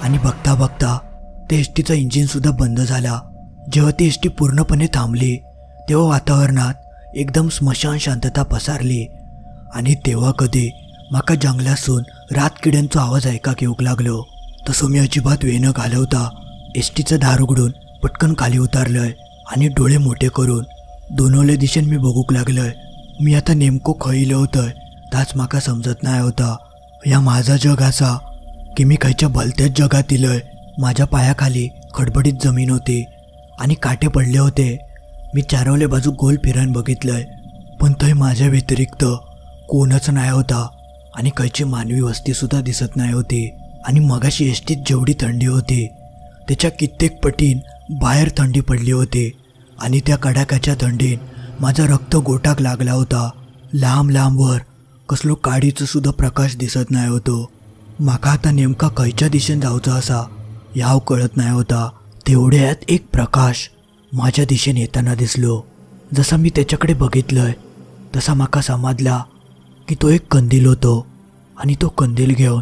आणि बघता बघता त्या एस टीचा इंजिनसुद्धा बंद झाला. जेव्हा ती एस टी पूर्णपणे थांबली तेव्हा वातावरणात एकदम स्मशान शांतता पसरली. आणि तेव्हा कधी माका जंगलासून रातकिड्यांचो आवाज ऐकाक येऊक लागलो. तसं मी अजिबात वेळ न घालवता एस टीचं दार उघडून पटकन खाली उतारलंय आणि डोळे मोठे करून दोनोले दिशेन मी बघूक लागलंय. मी आता नेमकं खयलं होतंय ताच माका समजत नाही होता. या माझा जग असा की मी खयच्या भलत्याच जगात इलय. माझ्या पायाखाली खडबडीत जमीन होती आणि काटे पडले होते. मी चारवले बाजू गोल फिरान बघितलंय, पण थंय माझ्या व्यतिरिक्त कोणच नाही होता आणि खयची मानवी वस्तीसुद्धा दिसत नाही होती. आणि मगाशी एस टीत जेवढी थंडी होती त्याच्या कित्येक पटीन बाहेर थंडी पडली होती. आणि त्या कडाक्याच्या थंडीन माझा रक्त गोटाक लागला होता. लांब लांबवर कसलो काडीचं सुद्धा प्रकाश दिसत नाही होतो. माका आता नेमका खयच्या दिशेन जाऊचा असा याव कळत नाही होता. तेवढ्यात एक प्रकाश माझ्या दिशेने येताना दिसलो. जसा मी त्याच्याकडे बघितलंय तसा माका समजला की तो एक कंदील होतो आणि तो कंदील घेऊन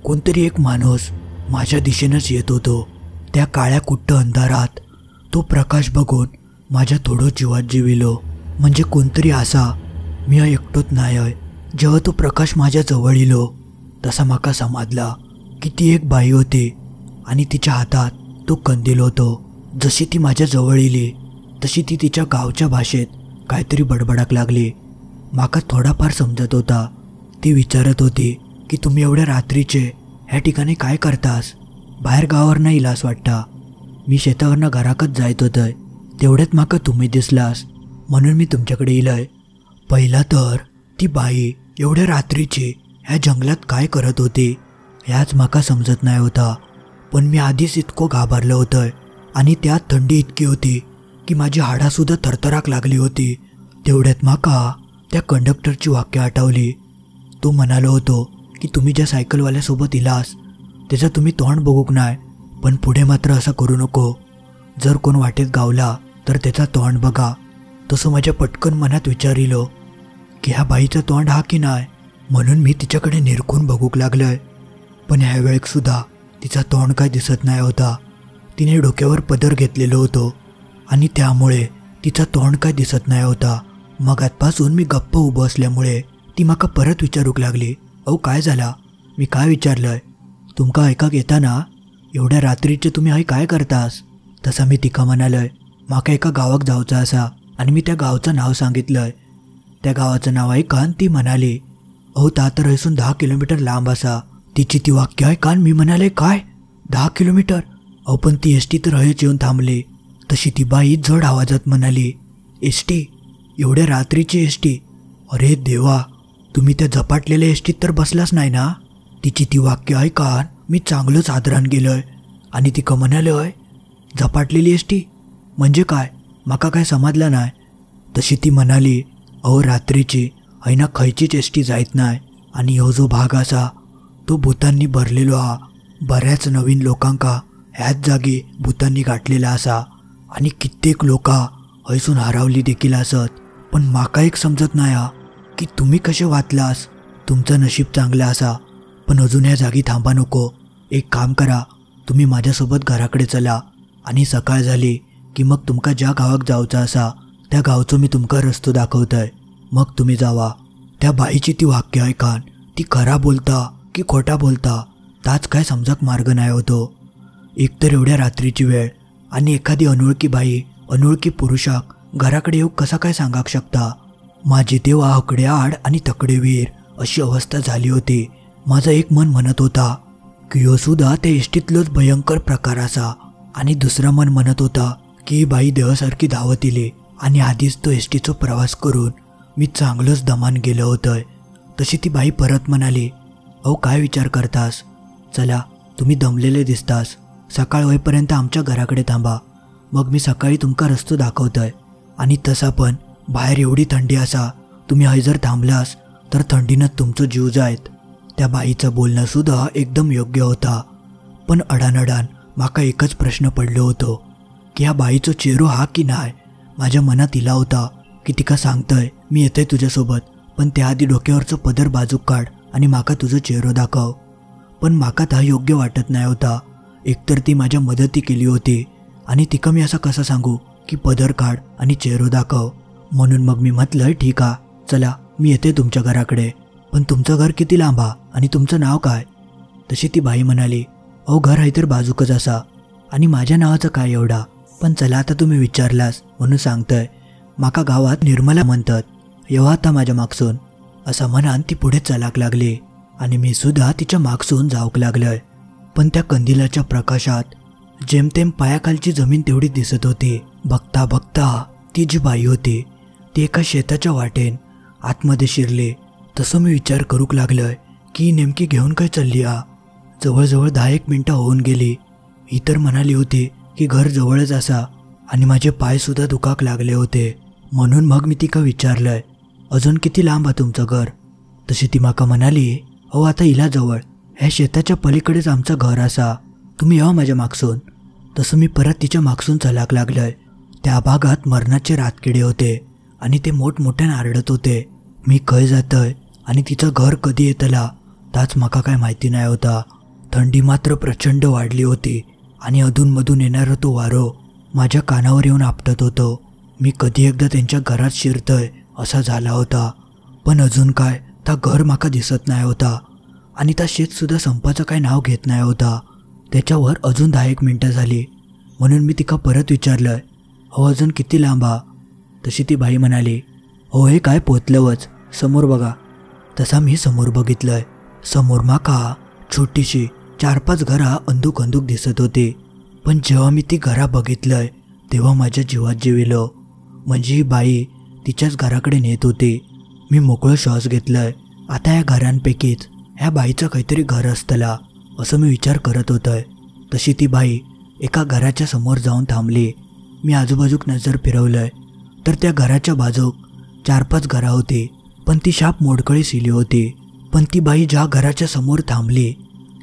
कोणतरी एक माणूस माझ्या दिशेनंच येत होतो. त्या काळ्या कुट्ट अंधारात तो प्रकाश बघून माझ्या थोडं जीवात जीविलो. म्हणजे कोणतरी असा मी एकटोच नाही आहे. जेव्हा तो प्रकाश माझ्या जवळ इलो तसा माका समजला की ती एक बाई होती आणि तिच्या हातात तो कंदील होतो. जशी ती माझ्या जवळ इली तशी ती तिच्या गावच्या भाषेत काहीतरी बडबडाक लागली. माका थोडाफार समजत होता. ती विचारत होती की तुम्ही एवढ्या रात्रीचे ह्या ठिकाणी काय करतास? बाहेर गावावरनं इलास वाटता. मी शेतावरनं घराकच जायत होतंय. तेवढ्यात माका तुम्ही दिसलास म्हणून मी तुमच्याकडे इलय. पहिला तर ती बाई एवढ्या रात्रीची ह्या जंगलात काय करत होती ह्याच माका समजत नाही होता. पण मी आधीच इतकं घाबरलं होतं आणि त्यात थंडी इतकी होती की माझी हाडासुद्धा थरथराक लागली होती. तेवढ्यात माका त्या कंडक्टरची वाक्य आठवली. तो म्हणालो होतो की तुम्ही ज्या सायकलवाल्यासोबत इलास त्याचं तुम्ही तोंड बघूक नाही, पण पुढे मात्र असं करू नको. जर कोण वाटेत गावला तर त्याचा तोंड बघा. तसं माझ्या पटकन मनात विचारिलो की ह्या बाईचं तोंड हा की नाही, म्हणून मी तिच्याकडे निरखून बघूक लागलोय. पण ह्या वेळेकसुद्धा तिचा तोंड काय दिसत नाही होता. तिने डोक्यावर पदर घेतलेलो होतो आणि त्यामुळे तिचा तोंड काय दिसत नाही होता. मग आजपासून मी गप्प उभं असल्यामुळे ती माका परत विचारूक लागली, अहो काय झाला? मी काय विचारलंय? तुमका ऐकाक येता ना? एवढ्या रात्रीचे तुम्ही आई काय करतास? तसा मी तिका म्हणालय माका एका गावाक जाऊचा असा आणि मी त्या गावचं नाव सांगितलंय. त्या गावाचं नाव ऐकान ती म्हणाली, अहो ता तर हयसून 10 किलोमीटर लांब असा. तिची ती वाक्य ऐकान मी म्हणाले, काय 10 किलोमीटर? अहो पण ती एस टी तर हयच येऊन थांबली. तशी ती बाई जड आवाजात म्हणाली, एस टी? एवढ्या रात्रीची एस टी? अरे देवा, तुम्ही त्या झपाटलेल्या एस टीत तर बसलाच नाही ना? तिची ती वाक्य ऐकान मी चांगलंच आदरान गेलोय आणि ती का म्हणालोय, झपाटलेली एस टी म्हणजे काय? माका काय समजलं नाही. तशी ती म्हणाली, अहो रात्रीची हैना खयचीच एस टी जायत नाही आणि ह्यो जो भाग असा तो भूतांनी भरलेलो हा. बऱ्याच नवीन लोकांका ह्याच जागी भूतांनी गाठलेला असा आणि कित्येक लोका हयसून हरावली देखील असत. पण माका एक समजत नाही हा की तुम्ही कसे वाचलास. तुमचं नशीब चांगलं असा, पण अजून ह्या जागी थांबा नको. एक काम करा, तुम्ही माझ्यासोबत घराकडे चला आणि सकाळ झाली की मग तुमका ज्या गावाक जाऊचा असा त्या गावचो मी तुमका रस्तो दाखवतोय, मग तुम्ही जावा. त्या बाईची ती वाक्य ऐकान ती खरा बोलता की खोटा बोलता ताच काय समजाक मार्ग नाही होतो. एकतर एवढ्या रात्रीची वेळ आणि एखादी अनोळखी बाई अनोळखी पुरुषाक घराकडे येऊ कसा काय सांगाक शकता. माझी तेव्हा हकडे आड आणि तकडे वीर अशी अवस्था झाली होती. माझं एक मन म्हणत होता की ह्यो सुद्धा त्या एसटीतलोच भयंकर प्रकार असा, आणि दुसरं मन म्हणत होता की ही बाई देवासारखी धावत इली आणि आधीच तो एसटीचा प्रवास करून मी चांगलंच दमान गेलं होतं. तशी ती बाई परत म्हणाली, अहो काय विचार करतास, चला तुम्ही दमलेले दिसतास, सकाळ होईपर्यंत आमच्या घराकडे थांबा, मग मी सकाळी तुमका रस्तो दाखवतोय. आणि तसा पण बाहेर एवढी थंडी असा, तुम्ही हय जर थांबलास तर थंडीनं तुमचं जीव जायत. त्या बाईचं बोलणं सुद्धा एकदम योग्य होता. पण अडानडान माका एकच प्रश्न पडलो होतो की ह्या बाईचो चेहरो हा की नाय. माझ्या मनात इला होता की तिका सांगतंय मी येतोय तुझ्यासोबत, पण त्याआधी डोक्यावरचं पदर बाजूक काढ आणि माका तुझं चेहरो दाखव. पण माका हा योग्य वाटत नाही होता. एकतर ती माझ्या मदती केली होती आणि तिका मी असं कसं सांगू की पदर काढ आणि चेहरो दाखव. म्हणून मग मी म्हटलं ठीक आहे, चला मी येते तुमच्या घराकडे, पण तुमचं घर किती लांबा आणि तुमचं नाव काय. तशी ती बाई म्हणाली, अहो घर आहे तर बाजूकच असा, आणि माझ्या नावाचं काय एवढा, पण चला आता तुम्ही विचारलास म्हणून सांगतोय, माका गावात निर्मला म्हणतात, येवा आता माझ्या मागसून. असं म्हणान ती पुढे चालाक लागली आणि मी सुद्धा तिच्या मागसून जाऊक लागलोय. पण त्या कंदिलाच्या प्रकाशात जेमतेम पायाखालची जमीन तेवढी दिसत होती. बघता बघता ती जी बाई होती ती एका शेताच्या वाटेन आतमध्ये शिरली. तसं मी विचार करूक लागलोय की नेमकी घेऊन काय चालली आ. जवळजवळ 10-1 मिनिटं होऊन गेली. ही तर म्हणाली होती की घर जवळच असा, आणि माझे पाय सुद्धा दुखाक लागले होते. म्हणून मग मी तिका विचारलंय, अजून किती लांब आहे तुमचं घर. तशी ती माका म्हणाली, अहो आता इला जवळ, ह्या शेताच्या पलीकडेच आमचं घर असा, तुम्ही यावं माझ्या मागसून. तसं मी परत तिच्या मागसून चलाक लागलोय. त्या भागात मरणाचे रातकिडे होते आणि ते मोठमोठ्याने आरडत होते. मी खय जातोय आणि तिचं घर कधी येतला ताच माका काय माहिती नाही होता. थंडी मात्र प्रचंड वाढली होती आणि अधूनमधून येणारा तो वारो माझ्या कानावर येऊन आपटत होतो. मी कधी एकदा त्यांच्या घरात शिरतोय असा झाला होता. पण अजून काय त्या घर माका दिसत नाही होता आणि त्या शेतसुद्धा संपाचं काय नाव घेत नाही होता. त्याच्यावर अजून 10-1 मिनिटं झाली. म्हणून मी तिका परत विचारलं, हो अजून किती लांबा. तशी ती बाई म्हणाली, हो हे काय पोचलंवच, समोर बघा. तसा मी समोर बघितलंय. समोर माका छोटीशी 4-5 घरा अंदूक अंदूक दिसत होती. पण जेव्हा मी ती घरा बघितलंय तेव्हा माझ्या जीवात जीव इलो. म्हणजे ही बाई तिच्याच घराकडे नेत होती. मी मोकळं श्वास घेतलंय. आता या घरांपैकीच ह्या बाईचं काहीतरी घर असतला असं मी विचार करत होतोय. तशी ती बाई एका घराच्या समोर जाऊन थांबली. मी आजूबाजूक नजर फिरवलंय तर त्या घराच्या बाजूक 4-5 घरा होती, पण ती शाप मोडकळी सिली होती. पण ती बाई ज्या घराच्या समोर थांबली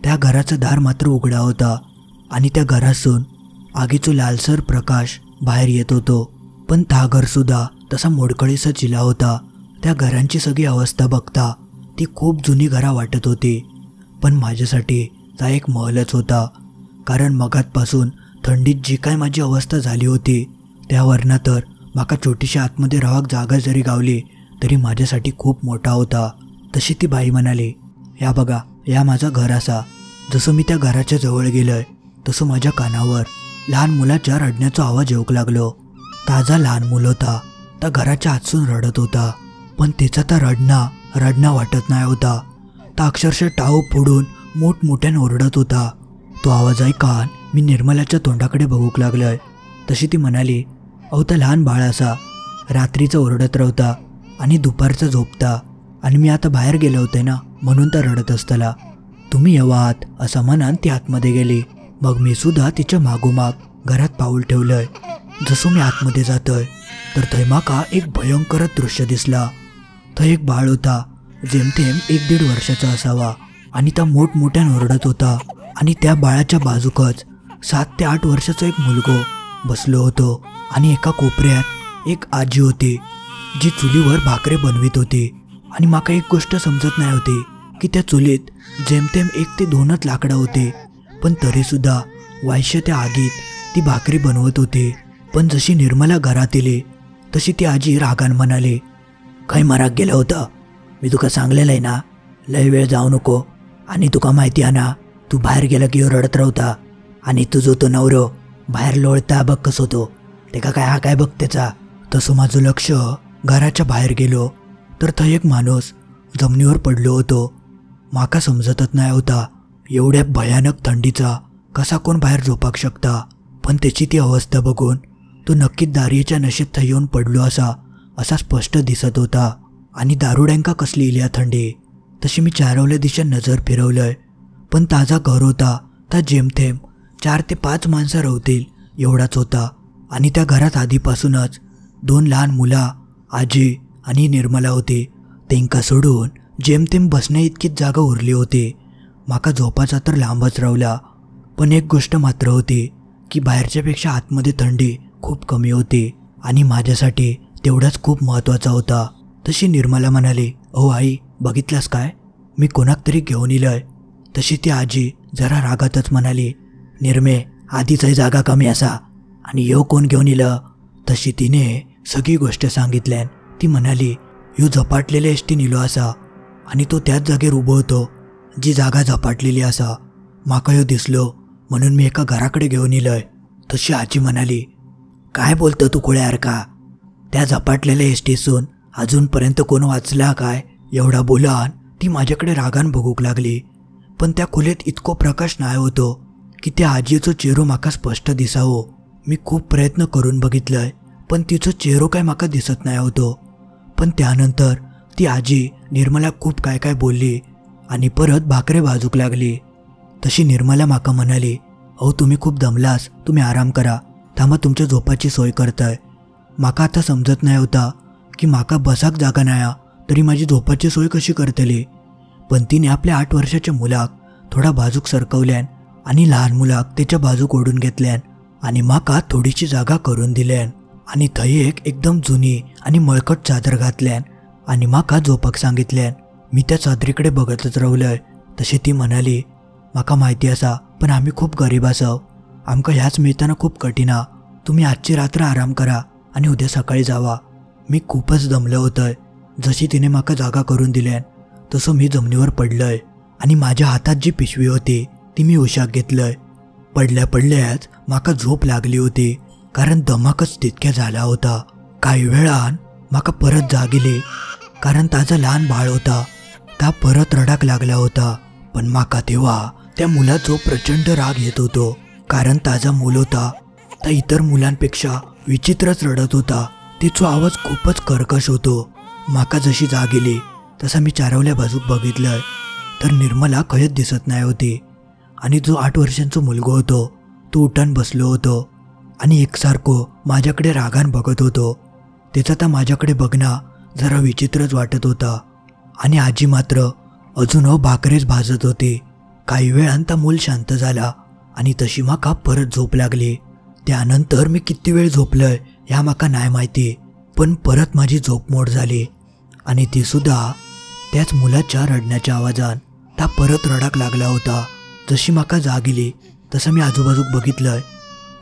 त्या घराचा दार मात्र उघडा होता आणि त्या घरातून आगीचो लालसर प्रकाश बाहेर येत होतो. पण त्या घरसुद्धा तसा मोडकळीसा चिला होता. त्या घरांची सगळी अवस्था बघता ती खूप जुनी घरा वाटत होती. पण माझ्यासाठी त्या एक महलच होता. कारण मगातपासून थंडीत जी काय माझी अवस्था झाली होती त्यावरनं तर माका छोटीशी आतमध्ये राहाक जागा जरी गावली तरी माझ्यासाठी खूप मोठा होता. तशी ती बाई म्हणाली, या बघा या माझा घर असा. जसं मी त्या घराच्या जवळ गेलोय तसं माझ्या कानावर लहान मुलाच्या रडण्याचा आवाज येऊक लागलो. ताजा लहान मूल होता. त्या घराच्या आतसून रडत होता. पण त्याचा त्या रडणं वाटत नाही होता. त्या अक्षरशः टाव फोडून मोठमोठ्याने ओरडत होता. तो आवाज ऐकान मी निर्मलाच्या तोंडाकडे बघूक लागलोय. तशी ती म्हणाली, अहो त्या लहान बाळ असा, रात्रीचं ओरडत राहता आणि दुपारचं झोपता, आणि मी आता बाहेर गेलो होते ना म्हणून तर रडत असताला. तुम्ही येवा आत असं म्हणान ती आतमध्ये गेली. मग मी सुद्धा तिच्या मागोमाग घरात पाऊल ठेवलंय. जसं मी आतमध्ये जातोय तर थंय माका एक भयंकर दृश्य दिसला. थंय एक बाळ होता, जेमतेम 1-1.5 वर्षाचा असावा, आणि त्या मोठमोठ्याने ओरडत होता. आणि त्या बाळाच्या बाजूकच 7 ते 8 वर्षाचा एक मुलगो बसलो होतो. आणि एका कोपऱ्यात एक आजी होती जी चुलीवर भाकरे बनवित होती. आणि माका एक गोष्ट समजत नाही होती की त्या चुलीत जेमतेम 1 ते 2च लाकडं होती, पण तरीसुद्धा वायश्य त्या आगीत ती भाकरी बनवत होती. पण जशी निर्मला घरात येली तशी ती आजी रागान म्हणाली, काय माराक गेलं होतं, मी तुका सांगलेलं आहे ना लय वेळ जाऊ नको, आणि तुका माहिती आहे ना तू बाहेर गेला की रडत राहता. आणि तुझो तो नवरो बाहेर लोळता बघ कसो तो, तेका काय हा काय बघ त्याचा. तसं माझं लक्ष घराच्या बाहेर गेलो तर थंय एक माणूस जमिनीवर पडलो होतो. माका समजतच नाही होता एवढ्या भयानक थंडीचा कसा कोण बाहेर झोपाक शकता. पण त्याची ती अवस्था बघून तो नक्कीच दारूच्या नशेत थंय येऊन पडलो असा स्पष्ट दिसत होता. आणि दारुड्यांका कसली इल्या थंडी. तशी मी चारवल्या दिशेत नजर फिरवलंय, पण ताजा घर होता त्या जेमथेम 4 ते 5 माणसं राहतील एवढाच होता. आणि त्या घरात आधीपासूनच 2 लहान मुला, आजी आणि निर्मला होती. तेंका सोडून जेमतेम बसण्या इतकीच जागा उरली होती. माका झोपाचा तर लांबच रावला. पण एक गोष्ट मात्र होती की बाहेरच्यापेक्षा आतमध्ये थंडी खूप कमी होती आणि माझ्यासाठी तेवढाच खूप महत्त्वाचा होता. तशी निर्मला म्हणाली, "ओ आई, बघितलास काय, मी कोणाक तरी घेऊन इलंय." तशी ती आजी जरा रागातच म्हणाली, "निर्मे, आधीचाही जागा कमी असा आणि यो कोण घेऊन इलं?" तशी तिने सगळी गोष्ट सांगितल्यान ती म्हणाली, "यो झपाटलेल्या एसटीन इलो असा आणि तो त्याच जागेवर उभो होतो जी जागा झपाटलेली असा. माका यो दिसलो म्हणून मी एका घराकडे घेऊन इलंय." तशी आजी म्हणाली, "काय बोलतो तू खुळ्यासारखा? त्या झपाटलेल्या एसटीसून अजूनपर्यंत कोण वाचला काय?" एवढा बोलान ती माझ्याकडे रागान बघूक लागली. पण त्या खोलीत इतको प्रकाश नाही होतो की त्या आजीचो चेहरो माका स्पष्ट दिसावो. मी खूप प्रयत्न करून बघितलंय पण तिचो चेहरो काय माका दिसत नाही होतो. पण त्यानंतर ती आजी निर्मला खूप काय काय बोलली आणि परत भाकरे भाजूक लागली. तशी निर्मला माका म्हणाली, "अहो, तुम्ही खूप दमलास, तुम्ही आराम करा, थांबा तुमच्या झोपाची सोय करताय." माका आता समजत नाही होता की माका बसाक जागा नाही तरी माझी झोपाची सोय कशी करतली. पण तिने आपल्या 8 वर्षाच्या मुलाक थोडा बाजूक सरकवल्यान आणि लहान मुलाक त्याच्या बाजूक ओढून घेतल्यान आणि माका थोडीशी जागा करून दिल्यान आणि थंय एक एकदम जुनी आणि मळकट चादर घातल्यान आणि माका झोपाक सांगितल्यान. मी त्या चादरीकडे बघतच रावलंय. तशी ती म्हणाली, "माका माहिती असा, पण आम्ही खूप गरीब आसाव, आमका ह्याच मिळताना खूप कठीण हा. तुम्ही आजची रात्र आराम करा आणि उद्या सकाळी जावा." मी खूपच दमलं होतंय. जशी तिने माका जागा करून दिल्यान तसं मी जमिनीवर पडलंय आणि माझ्या हातात जी पिशवी होती ती मी उशाक घेतलंय. पडल्याच माका झोप लागली होती कारण दमाकच तितक्या झाला होता. काही वेळान माका परत जाग येली कारण ताजा लहान बाळ होता. ता परत रडाक लागला होता. पण माका तेव्हा त्या मुलाचो प्रचंड राग येत होतो कारण ताजा मूल होता. त्या इतर मुलांपेक्षा विचित्रच रडत होता. तिचा आवाज खूपच कर्कश होतो. माका जशी जाग येली तसा मी चारवल्या बाजूक बघितलंय तर निर्मला खयत दिसत नाही होती आणि जो 8 वर्षांचा मुलगा होतो तो उठान बसलो होतो आणि एकसारखो माझ्याकडे रागान बघत होतो. त्याचा तर माझ्याकडे बघणं जरा विचित्रच वाटत होता. आणि आजी मात्र अजून भाकरेच भाजत होती. काही वेळांत मूल शांत झाला आणि तशी माका परत झोप लागली. त्यानंतर मी किती वेळ झोपलोय ह्या माका नाही माहिती, पण परत माझी झोप मोड झाली आणि ती सुद्धा त्याच मुलाच्या रडण्याच्या आवाजान. ता परत रडाक लागला होता. जशी माका जाग येली तसं मी आजूबाजूक बघितलंय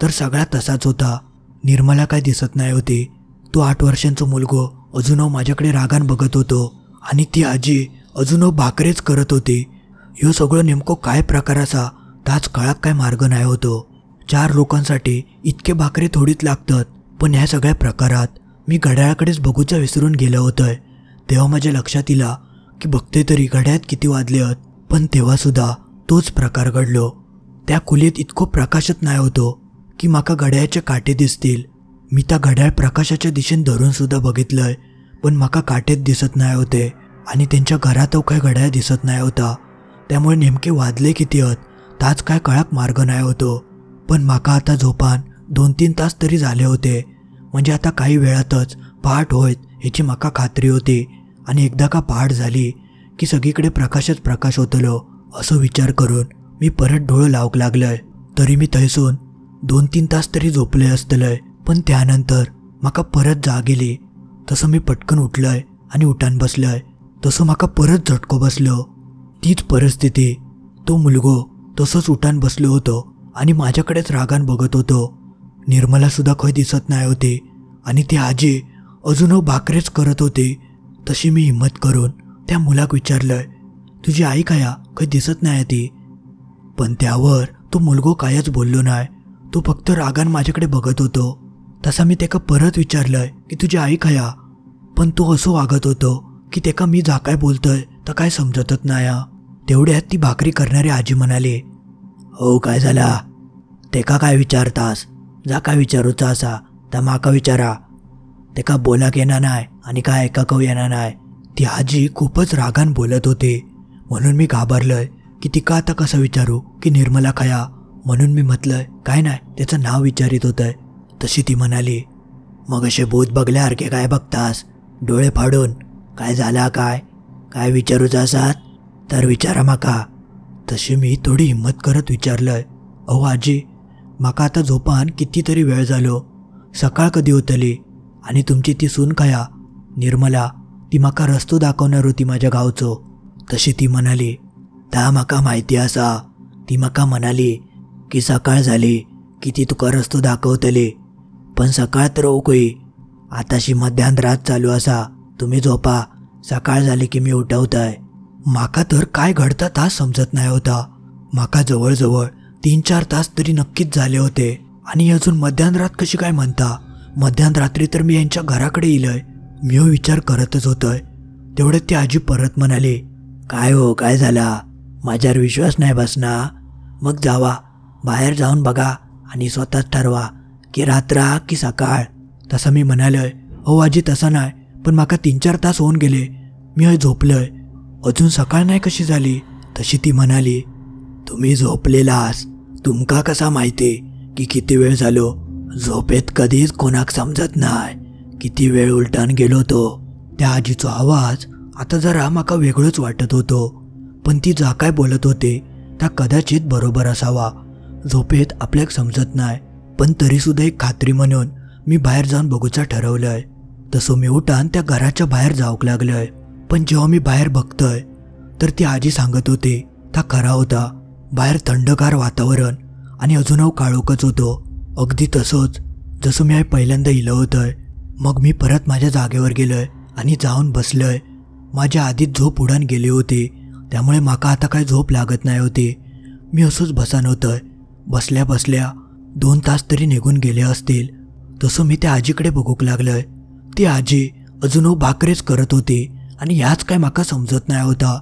तर सगळा तसाच होता. निर्मला काय दिसत नाही होती. तो 8 वर्षांचा मुलगो अजून माझ्याकडे रागान बघत होतो आणि ती आजी अजून भाकरेच करत होती. ह्यो सगळं नेमकं काय प्रकार असा ताच कळाक काय मार्ग नाही होतो. 4 लोकांसाठी इतके भाकरे थोडीच लागतात. पण ह्या सगळ्या प्रकारात मी घड्याळाकडेच बघूचा विसरून गेलो होतोय. तेव्हा माझ्या लक्षात इला की बघते तरी घड्याळात किती वाजले आहेत. पण तेव्हा सुद्धा तोच प्रकार घडलो. त्या खोलीत इतको प्रकाशच नाही होतो की माका घड्याळाचे काटे दिसतील. मी त्या घड्याळ प्रकाशाच्या दिशेने धरून सुद्धा बघितलंय पण माका काटेच दिसत नाही होते आणि त्यांच्या घरात काय घड्याळ दिसत नाही होता. त्यामुळे नेमके वाजले किती आहेत ताच काय कळाक मार्ग नाही होतो. पण माका आता झोपान 2-3 तास तरी झाले होते. म्हणजे आता काही वेळातच पहाट होईत ह्याची माका खात्री होती. आणि एकदा का पहाट झाली की सगळीकडे प्रकाशच प्रकाश होतलो असं विचार करून मी परत डोळं लावक लागलंय. तरी मी थंयसून 2-3 तास तरी झोपले असतलंय. पण त्यानंतर माका परत जाग येली. तसं मी पटकन उठलंय आणि उठान बसलंय. तसं माका परत झटको बसलो. तीच परिस्थिती. तो मुलगो तसंच उठान बसलो होतो आणि माझ्याकडेच रागान बघत होतो. निर्मला सुद्धा खय दिसत नाही होती आणि ती आजी अजून भाकरेच करत होती. तशी मी हिम्मत करून त्या मुलाक विचारलंय, "तुझी आई काय दिसत नाही ती?" पण त्यावर तो मुलगो कायच बोललो नाही. तो फक्त रागान माझ्याकडे बघत होतो. तसा मी तेका परत विचारलंय की तुझी आई खया, पण तो असो वागत होतो की तेका मी जा काय बोलतोय तर काय समजतच नाही. तेवढ्यात ती भाकरी करणारी आजी म्हणाली, हो काय झाला, तेका काय विचारतास, जा काय विचारूचा असा तर माका विचारा. तेका बोलाक येणार नाही आणि काय ऐकाकव येणार नाही. ती आजी खूपच रागान बोलत होती. म्हणून मी घाबरलोय की तिका आता कसं विचारू की निर्मला खया. म्हणून मी म्हटलंय काय नाही, त्याचं नाव विचारित होतंय. तशी ती म्हणाली, मग असे भूत बघल्यासारखे काय बघतास, डोळे फाडून, काय झाला, काय काय विचारूचं असात तर विचारा माका. तशी मी थोडी हिंमत करत विचारलंय, अहो आजी, माका आता झोपान कितीतरी वेळ झालो, सकाळ कधी होतली, आणि तुमची ती सून खया निर्मला, ती माका रस्तो दाखवणार होती माझ्या गावचो. तशी ती म्हणाली, ता माका माहिती असा. ती माका म्हणाली की सकाळ झाली की ती तुका रस्तो दाखवतली, पण सकाळ तर ओकई, आताशी मध्यान रात चालू असा, तुम्ही झोपा, सकाळ झाली की मी उठवताय. माका तर काय घडता तास समजत नाही होता. माका जवळजवळ 3-4 तास तरी नक्कीच झाले होते. आणि अजून मध्यान रात कशी काय म्हणता, मध्यान रात्री तर मी यांच्या घराकडे येईलय. मी हो विचार करतच होतोय. तेवढ्यात ती आजी परत म्हणाली, काय हो, काय झाला, माझ्यावर विश्वास नाही बसना, मग जावा बाहेर जाऊन बघा आणि स्वतःच ठरवा की रात्र की सकाळ. तसं मी म्हणालोय, हो आजी तसं नाही, पण माका 3-4 तास होऊन गेले, मी हय झोपलोय, अजून सकाळ नाही कशी झाली. तशी ती म्हणाली, तुम्ही झोपलेलास, तुमका कसा माहिती की किती वेळ झालो, झोपेत कधीच कोणाक समजत नाही किती वेळ उलटान गेलो तो. त्या आजीचा आवाज आता जरा माका वेगळंच वाटत होतो, पण ती जा काय बोलत होते त्या कदाचित बरोबर असावा. झोपेत आपल्याक समजत नाही, पण तरीसुद्धा एक खात्री म्हणून मी बाहेर जाऊन बघूचा ठरवलंय. तसं मी उठान त्या घराच्या बाहेर जाऊक लागलोय. पण जेव्हा मी बाहेर बघतोय तर ती आजी सांगत होती त्या खरा होता. बाहेर थंडगार वातावरण आणि अजूनही काळोखच होतो, अगदी तसंच जसं मी पहिल्यांदा इलं होतंय. मग मी परत माझ्या जागेवर गेलोय आणि जाऊन बसलोय. माझ्या आधीच झोप उडान गेली होती, त्यामुळे माका आता काय झोप लागत नाही होती. मी असंच बसान होतंय. बसल्या बसल्या 2 तास तरी निघून गेले असतील. तसं मी त्या आजीकडे बघूक लागलोय. ती आजी अजूनही भाकरीच करत होती आणि ह्याच काय माका समजत नाही होता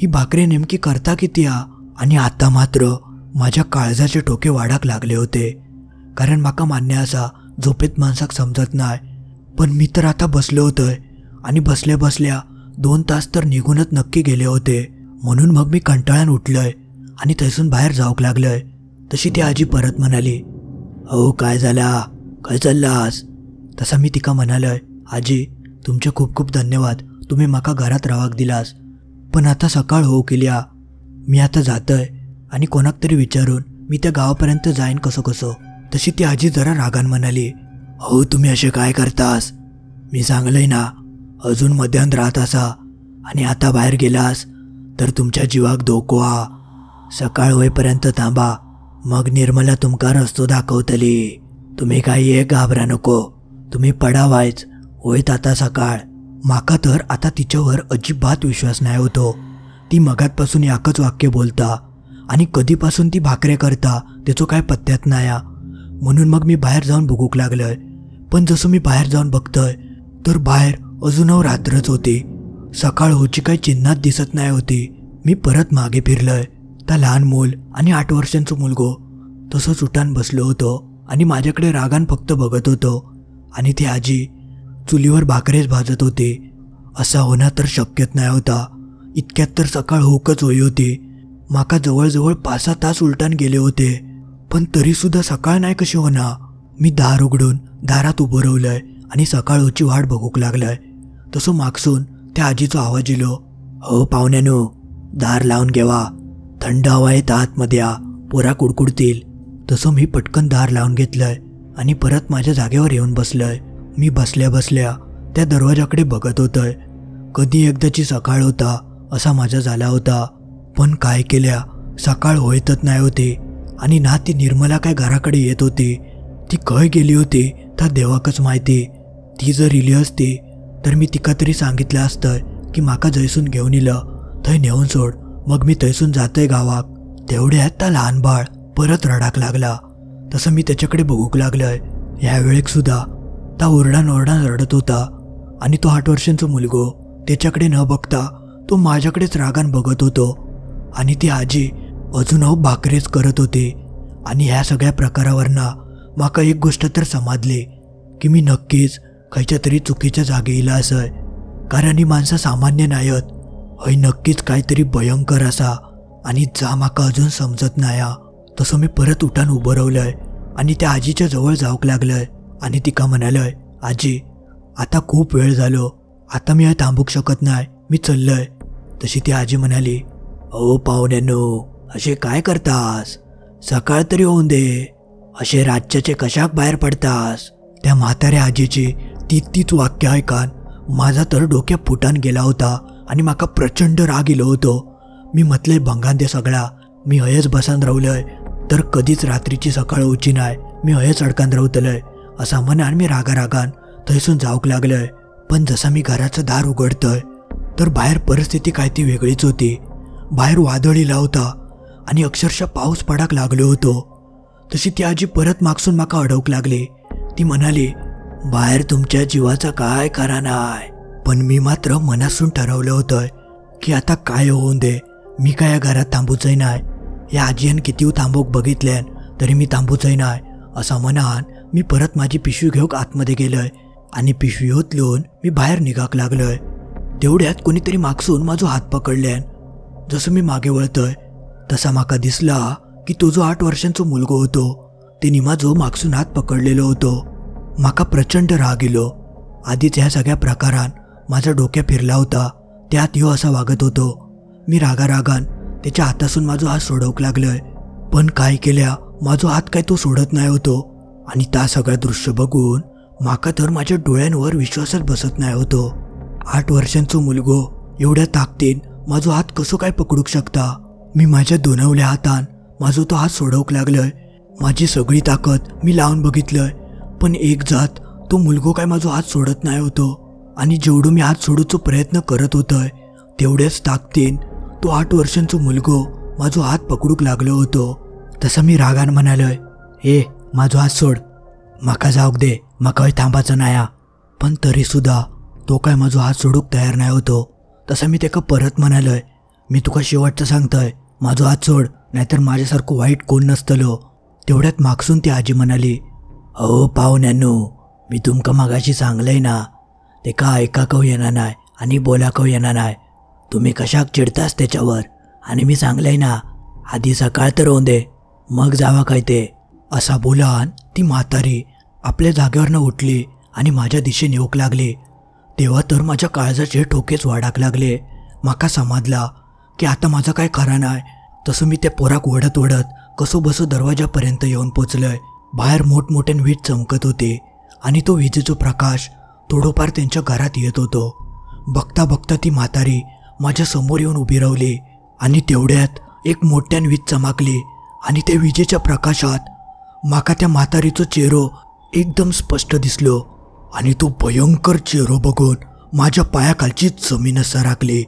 ही भाकरी नेमकी करता किती हा. आणि आता मात्र माझ्या काळजाचे ठोके वाढाक लागले होते, कारण माका मान्य असा झोपेत माणसाक समजत नाही. पण मी तर आता बसलो होतोय आणि बसल्या बसल्या 2 तास तर निघूनच नक्की गेले होते. म्हणून मग मी कंटाळ्यान उठलोय आणि तैसून बाहेर जाऊक लागलोय. तशी ती आजी परत म्हणाली, अहो काय झाला, काय चाललास. तसा मी तिका म्हणालोय, आजी तुमचे खूप खूप धन्यवाद, तुम्ही माका घरात रावाक दिलास, पण आता सकाळ होऊ केल्या, मी आता जातोय आणि कोणाक तरी विचारून मी त्या गावापर्यंत जाईन कसो कसो. तशी ती आजी जरा रागान म्हणाली, हो तुम्ही असे काय करतास, मी सांगलंय ना अजून मध्यान राहत असा आणि आता बाहेर गेलास तर तुमच्या जीवाक धोको हा. सकाळ होईपर्यंत थांबा, मग निर्मला तुमका रस्तो दाखवतली. तुम्ही काही एक घाबरा नको, तुम्ही पडावायच, होईत आता सकाळ. माका तर आता तिच्यावर अजिबात विश्वास नाही होतो. ती मगातपासून एकच वाक्य बोलता आणि कधीपासून ती भाकऱ्या करता त्याचो काय पत्त्यात नाही. म्हणून मग मी बाहेर जाऊन बघूक लागलोय. पण जसं मी बाहेर जाऊन बघतोय तर बाहेर अजूनही रात्रच होती. सकाळ होची काही चिन्हात दिसत नाही होती. मी परत मागे फिरलोय. त्या लहान मूल आणि 8 वर्षांचं मुलगो तसंच उठान बसलो होतो आणि माझ्याकडे रागान फक्त बघत होतो. आणि ती आजी चुलीवर भाकरेच भाजत होती. असा होणं तर शक्यच नाही होता. इतक्यात तर सकाळ होकच होई होती. माका जवळजवळ 5-6 तास उलटान गेले होते, पण तरीसुद्धा सकाळ नाही कशी होणार. मी दार उघडून दारात उभं राहिलोय आणि सकाळ होची वाट बघूक लागलोय. तसं मागसून त्या आजीचा आवाज येलो, हो पाहुण्यानो, दार लावून घेवा, थंड हवा येत आतमध्ये या, पोरा कुडकुडतील. तसं मी पटकन दार लावून घेतलंय आणि परत माझ्या जागेवर येऊन बसलोय. मी बसल्या बसल्या त्या दरवाजाकडे बघत होतोय. कधी एकदाची सकाळ होता असा माझा झाला होता, पण काय केल्या सकाळ होईतच नाही होती. आणि ना ती निर्मला काय घराकडे येत होती. ती खय गेली होती त्या देवाकच माहिती. ती जर इली असती तर मी तिका तरी सांगितलं असतं की माका जैसून घेऊन इलं, थंय नेऊन सोड, मग मी थैसून जातोय गावाक. तेवढ्यात त्या लहान बाळ परत रडाक लागला. तसं मी त्याच्याकडे बघूक लागलंय. ह्या वेळेक सुद्धा ता ओरडान रडत होता आणि तो 8 वर्षांचा मुलगो त्याच्याकडे न बघता तो माझ्याकडेच रागान बघत होतो. आणि ती आजी अजून भाकरेच करत होती. आणि ह्या सगळ्या प्रकारावरना माका एक गोष्ट तर समजली की मी नक्कीच खयच्या तरी चुकीच्या जागी येयला असय. कारण ही माणसं सामान्य नायत. हय नक्कीच काहीतरी भयंकर असा आणि जा माका अजून समजत नाया. तसं मी परत उठान उभं रावलंय आणि त्या आजीच्या जवळ जाऊक लागलंय आणि तिका म्हणालय, आजी आता खूप वेळ झालो, आता मी थांबूक शकत नाही, मी चललंय. तशी ती आजी म्हणाली, अहो पाहुण्यांनो, असे काय करतास? सकाळ तरी होऊन दे, असे रातच्याचे कशाक बाहेर पडतास? त्या म्हाताऱ्या आजीची तीच वाक्य ऐकान माझा तर डोक्या फुटान गेला होता आणि माका प्रचंड राग इलो होतो. मी म्हटलंय भंगान दे सगळा, मी हयच बसान रावलंय तर कधीच रात्रीची सकाळ होची नाही, मी हयच अडकान रावतलंय असा म्हणान मी रागान थंयसून जाऊक लागलंय. पण जसा मी घराचं दार उघडतंय तर बाहेर परिस्थिती काय ती वेगळीच होती. बाहेर वादळ इला होता आणि अक्षरशः पाऊस पडाक लागलो होतो. तशी ती आजी परत मागसून माका अडवूक लागली. ती म्हणाली, बाहेर तुमच्या जीवाचा काय खरा नाही. पण मी मात्र मनासून ठरवलं होतं की आता काय होऊन दे, मी काय या घरात थांबूचंय नाही. या आजीन किती थांबूक बघितल्यान तरी मी थांबूचंय नाही असं म्हणान मी परत माझी पिशवी घेऊक आतमध्ये गेलोय आणि पिशवी उचलून मी बाहेर निघाक लागलोय. तेवढ्यात कोणीतरी मागसून माझा हात पकडल्यान. जसं मी मागे वळतोय तसा माका दिसला की तो जो 8 वर्षांचा मुलगो होतो तिने माझो मागसून हात पकडलेलो होतो. माका प्रचंड राग इलो. आधीच ह्या सगळ्या प्रकारान माझा डोक्या फिरला होता, त्यात ह्यो असा वागत होतो. मी रागान त्याच्या हातासून माझा हात सोडवूक लागलोय. पण काय केल्या माझा हात काय तो सोडत नाही होतो. आणि त्या सगळं दृश्य बघून माका तर माझ्या डोळ्यांवर विश्वासच बसत नाही होतो. 8 वर्षांचो मुलगो एवढ्या ताकदीन माझा हात कसो काय पकडूक शकता. मी माझ्या दोनवल्या हातान माझो तो हात सोडवूक लागलोय. माझी सगळी ताकद मी लावून बघितलंय, पण एक जात तो मुलगो काय माझा हात सोडत नाही होतो. आणि जेवढं मी हात सोडूचो प्रयत्न करत होतोय तेवढ्याच ताकदीन तो 8 वर्षांचो मुलगो माझो हात पकडूक लागलो होतो. तसं मी रागान म्हणालोय, ए माझो हात सोड, माका जाऊक दे, माका थांबाचं नाया. पण तरी सुद्धा तो काय माझो हात सोडूक तयार नाही होतो. तसं मी त्याका परत म्हणालोय, मी तुका शेवटचं सांगतोय, माझो हात सोड, नाहीतर माझ्यासारखं वाईट कोण नसतलो. तेवढ्यात मागसून ती आजी म्हणाली, अहो पाहुण्यांनो, मी तुमका मागाशी सांगलंय ना, ते का ऐकाकव येणार नाही आणि बोलाकव येणार नाही. तुम्ही कशाक चिडतास त्याच्यावर? आणि मी सांगलंय ना, आधी सकाळ तर होऊन दे, मग जावा काय ते. असा बोलान ती म्हातारी आपल्या जागेवरनं उठली आणि माझ्या दिशेने येऊक लागली. तेव्हा तर माझ्या काळजाचे ठोकेच वाढाक लागले. माका समजला की आता माझा काय खरा नाही. तसं मी त्या पोराक ओढत कसो बसो दरवाजापर्यंत येऊन पोचलोय. बाहेर मोठमोठ्यान वीज चमकत होते आणि तो विजेचा प्रकाश थोडंफार त्यांच्या घरात येत होतो. बघता बघता ती म्हातारी माझ्या समोर येऊन उभी राहिली आणि तेवढ्यात एक मोठ्यान वीज चमकली आणि त्या विजेच्या प्रकाशात माका त्या म्हातारीचो चेहरो एकदम स्पष्ट दिसलो. आणि तो भयंकर चेहरो बघून माझ्या पायाखालचीच जमीन सराकली.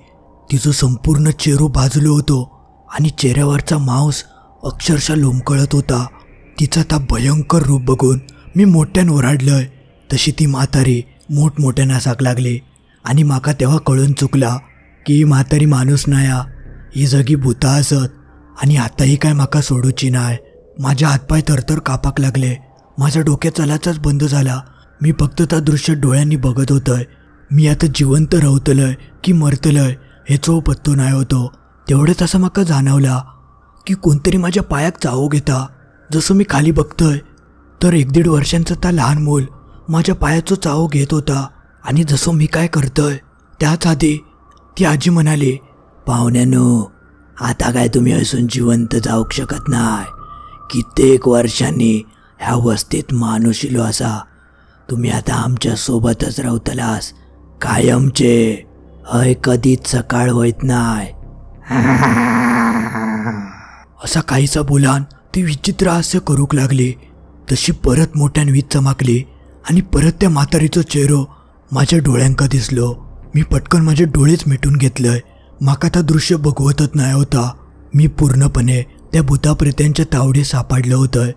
तिचं संपूर्ण चेहरो भाजलो होतो आणि चेहऱ्यावरचा मांस अक्षरशः लोंबकळत होता. तिचा त्या भयंकर रूप बघून मी मोठ्यान ओरडलोय. तशी ती म्हातारी मोठमोठ्यान हसाक लागली आणि माका तेव्हा कळून चुकला की ही म्हातारी माणूस नाया, ही जगी भूता असत आणि आताही काय माका सोडूची नाही. माझ्या हातपाय थरथर कापाक लागले. माझ्या डोक्यात चलाचाच बंद झाला. मी फक्त त्या दृश्य डोळ्यांनी बघत होतोय. मी आता जिवंत राहतलोय की मरतलोय हेचो पत्तो नाही होतो. तेवढेच असं माका जाणवला की कोणतरी माझ्या पायाक चावो घेता. जसं मी खाली बघतोय तर 1-1.5 वर्षांचं त्या लहान मूल माझ्या पायाचो चावो घेत होता. आणि जसं मी काय करतोय त्याच आधी ती आजी म्हणाली, पाहुण्यांनो, आता काय तुम्ही असून जिवंत जाऊक शकत नाही. कित्येक वर्षांनी ह्या वस्तीत माणूस इलो असा. तुम्ही आता आमच्या सोबतच राहतलास कायमचे. हय कधीच सकाळ होत नाही. असा काहीसा बोलान ती विचित्र हास्य करूक लागली. तशी परत मोठ्यान वीज चमकली आणि परत त्या म्हातारीचो चेहरो माझ्या डोळ्यांका दिसलो. मी पटकन माझे डोळेच मिटून घेतलंय. माका त्या दृश्य बघवतच नाही होता. मी पूर्णपणे त्या भुताप्रेत्यांच्या तावडे सापडलं होतं.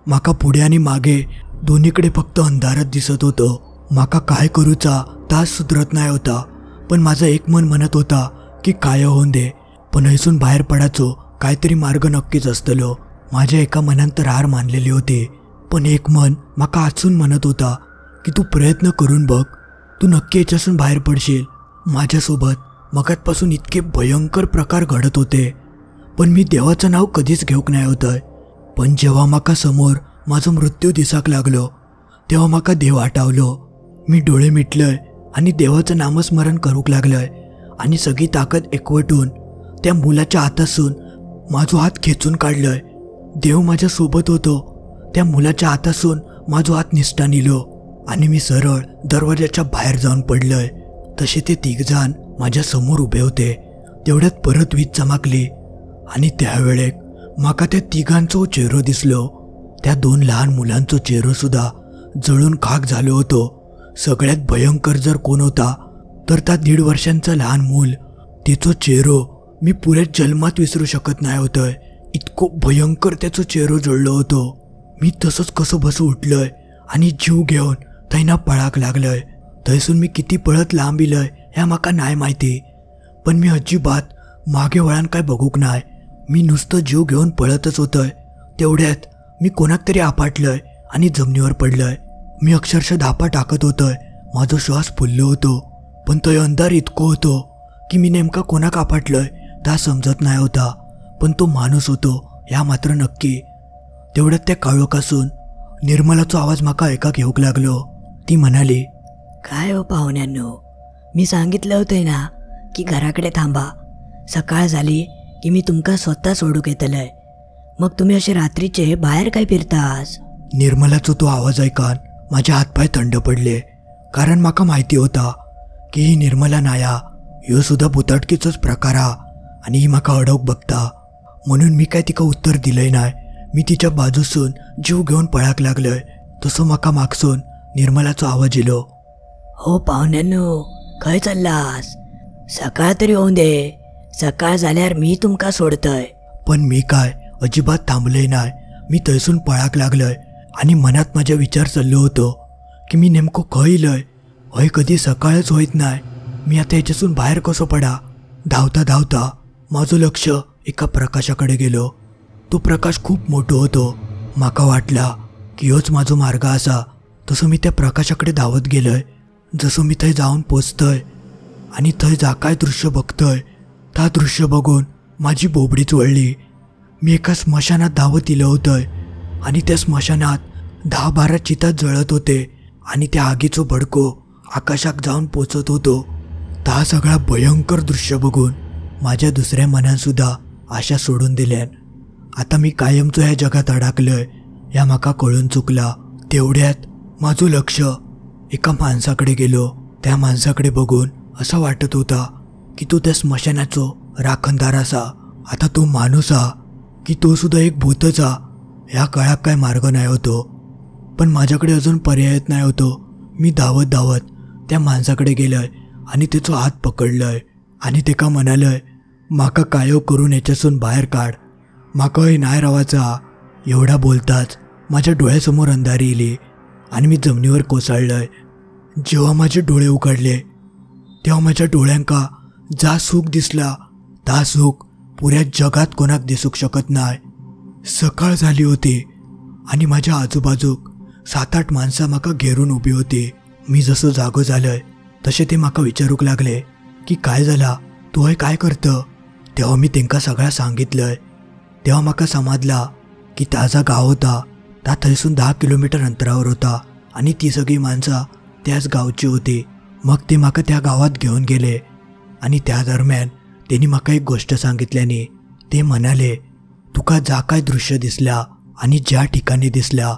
माका पुढे आणि मागे दोन्हीकडे फक्त अंधारच दिसत होतं. माका काय करूचा तास सुधरत नाही होता. पण माझं एक मन म्हणत होता की काय होऊन दे, पण हैसून बाहेर पडायचो काहीतरी मार्ग नक्कीच असतलो. माझ्या एका मनात तर हार मानलेली होती, पण एक मन माका आचून म्हणत होता की तू प्रयत्न करून बघ, तू नक्की याच्यासून बाहेर पडशील. माझ्यासोबत मगातपासून इतके भयंकर प्रकार घडत होते, पण मी देवाचं नाव कधीच घेऊक नाही होतं. पण जेव्हा माका समोर माझं मृत्यू दिसाक लागलो तेव्हा माका देव आठवलो. मी डोळे मिटलय आणि देवाचं नामस्मरण करूक लागलंय आणि सगळी ताकद एकवटून त्या मुलाच्या हातासून माझा हात खेचून काढलंय. देव माझ्या सोबत होतो. त्या मुलाच्या हातासून माझा हात निष्ठा निलो आणि मी सरळ दरवाजाच्या बाहेर जाऊन पडलंय. तसे ते तिघजण माझ्या समोर उभे होते. तेवढ्यात परत वीज चमकली आणि त्यावेळेक माका त्या तिघांचो चेहरो दिसलो. त्या 2 लहान मुलांचो चेहरो सुद्धा जळून खाक झालो होतो. सगळ्यात भयंकर जर कोण होता तर त्या 1.5 वर्षांचं लहान मूल. त्याचो चेहरो मी पुऱ्या जन्मात विसरू शकत नाही होतंय. इतको भयंकर त्याचो चेहरो जळलो होतो. मी तसंच कसं बसू उठलोय आणि जीव घेऊन थैना पळाक लागलोय. थैसून मी किती पळत लांब इलय ह्या माका नाही माहिती, पण मी अजिबात मागे वळण काय बघूक नाही. मी नुसतं जीव घेऊन पळतच होतोय. तेवढ्यात मी कोणाक तरी आपटलंय आणि जमिनीवर पडलंय. मी अक्षरशः धापा टाकत होतोय. माझा श्वास फुललो होतो, पण तो अंधार इतको होतो की मी नेमका कोणाक आपटलंय ता समजत नाही होता. पण तो माणूस होतो ह्या मात्र नक्की. तेवढ्यात त्या काळोखासून निर्मलाचा आवाज माका ऐकाक येऊक लागलो. ती म्हणाली, काय हो पाहुण्यांनो, मी सांगितलं होतंय ना की घराकडे थांबा. सकाळ झाली की मी तुमका स्वतः सोडूक येतलंय. मग तुम्ही असे रात्रीचे बाहेर काय फिरतास? निर्मलाचो तो आवाज ऐकान माझे हातपाय थंड पडले. कारण माका माहिती होता की ही निर्मला नाया ह्यो सुद्धा भुताटकीचोच प्रकार हा आणि ही माका अडवूक बघता. म्हणून मी काय तिका उत्तर दिलंय नाही. मी तिच्या बाजूसून जीव घेऊन पळाक लागलोय. तसं माका मागसून निर्मलाचो आवाज येलो, हो पाहुण्यांनो, खंय चाललास? सकाळ तरी होऊन दे. सकाळ झाल्यावर मी तुमका सोडतय. पण मी काय अजिबात थांबलोय नाही. मी थंयसून पळाक लागलोय आणि मनात माझ्या विचार चाललो होतो की मी नेमकं खंय इलय. हय कधी सकाळच होईत नाही. मी आता याच्यासून बाहेर कसो पडा. धावता धावता माझं लक्ष एका प्रकाशाकडे गेलो. तो प्रकाश खूप मोठो होतो. माका वाटला की ह्योच माझो मार्ग असा. तसं मी त्या प्रकाशाकडे धावत गेलोय. जसं मी थंय जाऊन पोचतय आणि थंय जा काय दृश्य बघतोय त्या दृश्य बघून माझी बोबडीच वळली. मी एका स्मशानात धावत इलं होतंय आणि त्या स्मशानात 10-12 चिता जळत होते आणि त्या आगीचो भडको आकाशात जाऊन पोचत होतो. हा सगळा भयंकर दृश्य बघून माझ्या दुसऱ्या मनानसुद्धा आशा सोडून दिल्यान. आता मी कायमचो ह्या जगात अडकलोय या माका कळून चुकला. तेवढ्यात माझं लक्ष एका माणसाकडे गेलो. त्या माणसाकडे बघून असं वाटत होता की तो त्या स्मशानाचो राखणदार असा. आता तो माणूस हा की तो सुद्धा एक भूतच हा ह्या काळात काय मार्ग नाही होतो. पण माझ्याकडे अजून पर्यायच नाही होतो. मी धावत धावत त्या माणसाकडे गेलोय आणि त्याचो हात पकडलोय आणि तेका म्हणालोय, माका कायो करून याच्यासून बाहेर काढ, माका हे नाही रावाचा. एवढा बोलताच माझ्या डोळ्यासमोर अंधारी इली आणि मी जमिनीवर कोसळलोय. जेव्हा माझे डोळे उघडले तेव्हा माझ्या डोळ्यांका जा सुख दिसला ता सुख पुऱ्या जगात कोणाक दिसूक शकत नाही. सकाळ झाली होती आणि माझ्या आजूबाजूक 7-8 माणसं माका घेरून उभी होती. मी जसं जागो झालोय तसे ते माका विचारूक लागले की काय झाला, तू हे काय करतं. तेव्हा मी तेंका सगळं सांगितलंय. तेव्हा माका समजला की ताजा गाव होता ता थंयसून 10 किलोमीटर अंतरावर होता आणि ती सगळी माणसं त्याच गावची होती. मग ते माका त्या गावात घेऊन गेले आणि त्या दरम्यान त्यांनी माका एक गोष्ट सांगितल्याने ते म्हणाले, तुका जा काय दृश्य दिसला आणि ज्या ठिकाणी दिसला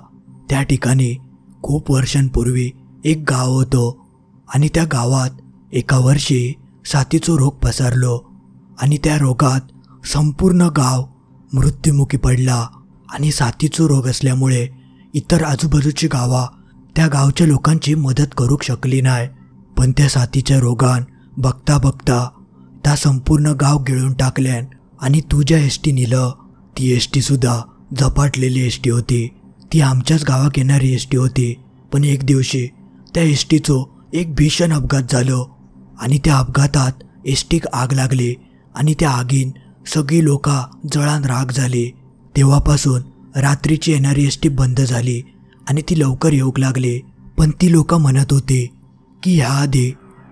त्या ठिकाणी खूप वर्षांपूर्वी एक गाव होतं आणि त्या गावात एका वर्षी साथीचो रोग पसरलो आणि त्या रोगात संपूर्ण गाव मृत्युमुखी पडला. आणि साथीचो रोग असल्यामुळे इतर आजूबाजूची गावा त्या गावच्या लोकांची मदत करूक शकली नाही. पण त्या साथीच्या रोगान बघता बघता त्या संपूर्ण गाव गिळून टाकल्यान आणि तू ज्या एसटी नेलं ती एस टीसुद्धा झपाटलेली एस टी होती. ती आमच्याच गावाक येणारी एस टी होती. पण एक दिवशी त्या एस टीचो एक भीषण अपघात झालो आणि त्या अपघातात एस टीक आग लागली आणि त्या आगीन सगळी लोकां जळान राख झाली. तेव्हापासून रात्रीची येणारी एस टी बंद झाली आणि ती लवकर येऊक लागली. पण ती लोकं म्हणत होती की ह्याआधी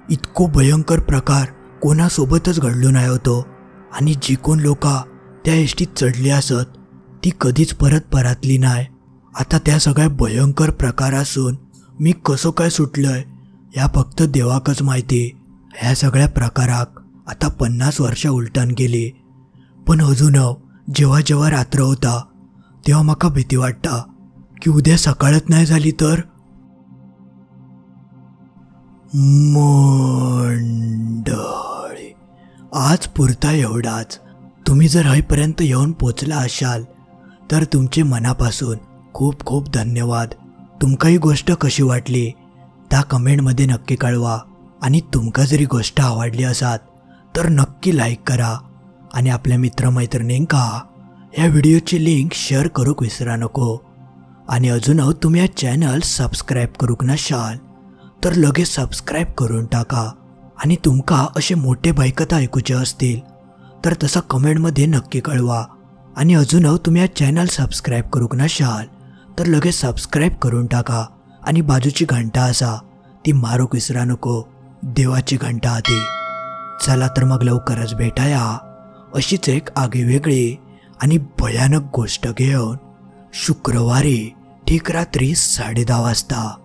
इतको भयंकर प्रकार कोणासोबतच घडलो नाही होतो आणि जी कोण लोकां त्या एस टीत चढली असत ती कधीच परत परतली नाही. आता त्या सगळ्या भयंकर प्रकारासून मी कसो काय सुटलोय ह्या फक्त देवाकच माहिती. ह्या सगळ्या प्रकाराक आता 50 वर्षां उलटून गेली. पण अजून जेव्हा जेव्हा रात्र होता तेव्हा म्हाका भीती वाटता की उद्या सकाळच नाही झाली तर. मंडळी, आज पुरता एवढाच. तुम्ही जर हयपर्यंत येऊन पोचला असाल तर तुमचे मनापासून खूप खूप धन्यवाद. तुमका ही गोष्ट कशी वाटली त्या कमेंटमध्ये नक्की कळवा. आणि तुमका जरी गोष्ट आवडली असात तर नक्की लाईक करा आणि आपल्या मित्रमैत्रिणींका ह्या व्हिडिओची लिंक शेअर करूक विसरा नको. आणि अजून तुम्ही या चॅनल सबस्क्राईब करूक नसाल तर लगेच सबस्क्राईब करून टाका. आणि तुमका असे मोठे बायकथा ऐकूचे असतील तर तसं कमेंटमध्ये नक्की कळवा. आणि अजून तुम्ही या चॅनल सबस्क्राईब करूक नसाल तर लगेच सबस्क्राईब करून टाका. आणि बाजूची घंटा असा ती मारूक विसरा नको. देवाची घंटा आधी. चला तर मग लवकरच भेटाया अशीच एक आगळीवेगळी आणि भयानक गोष्ट घेऊन शुक्रवारी ठीक रात्री 10:30 वाजता.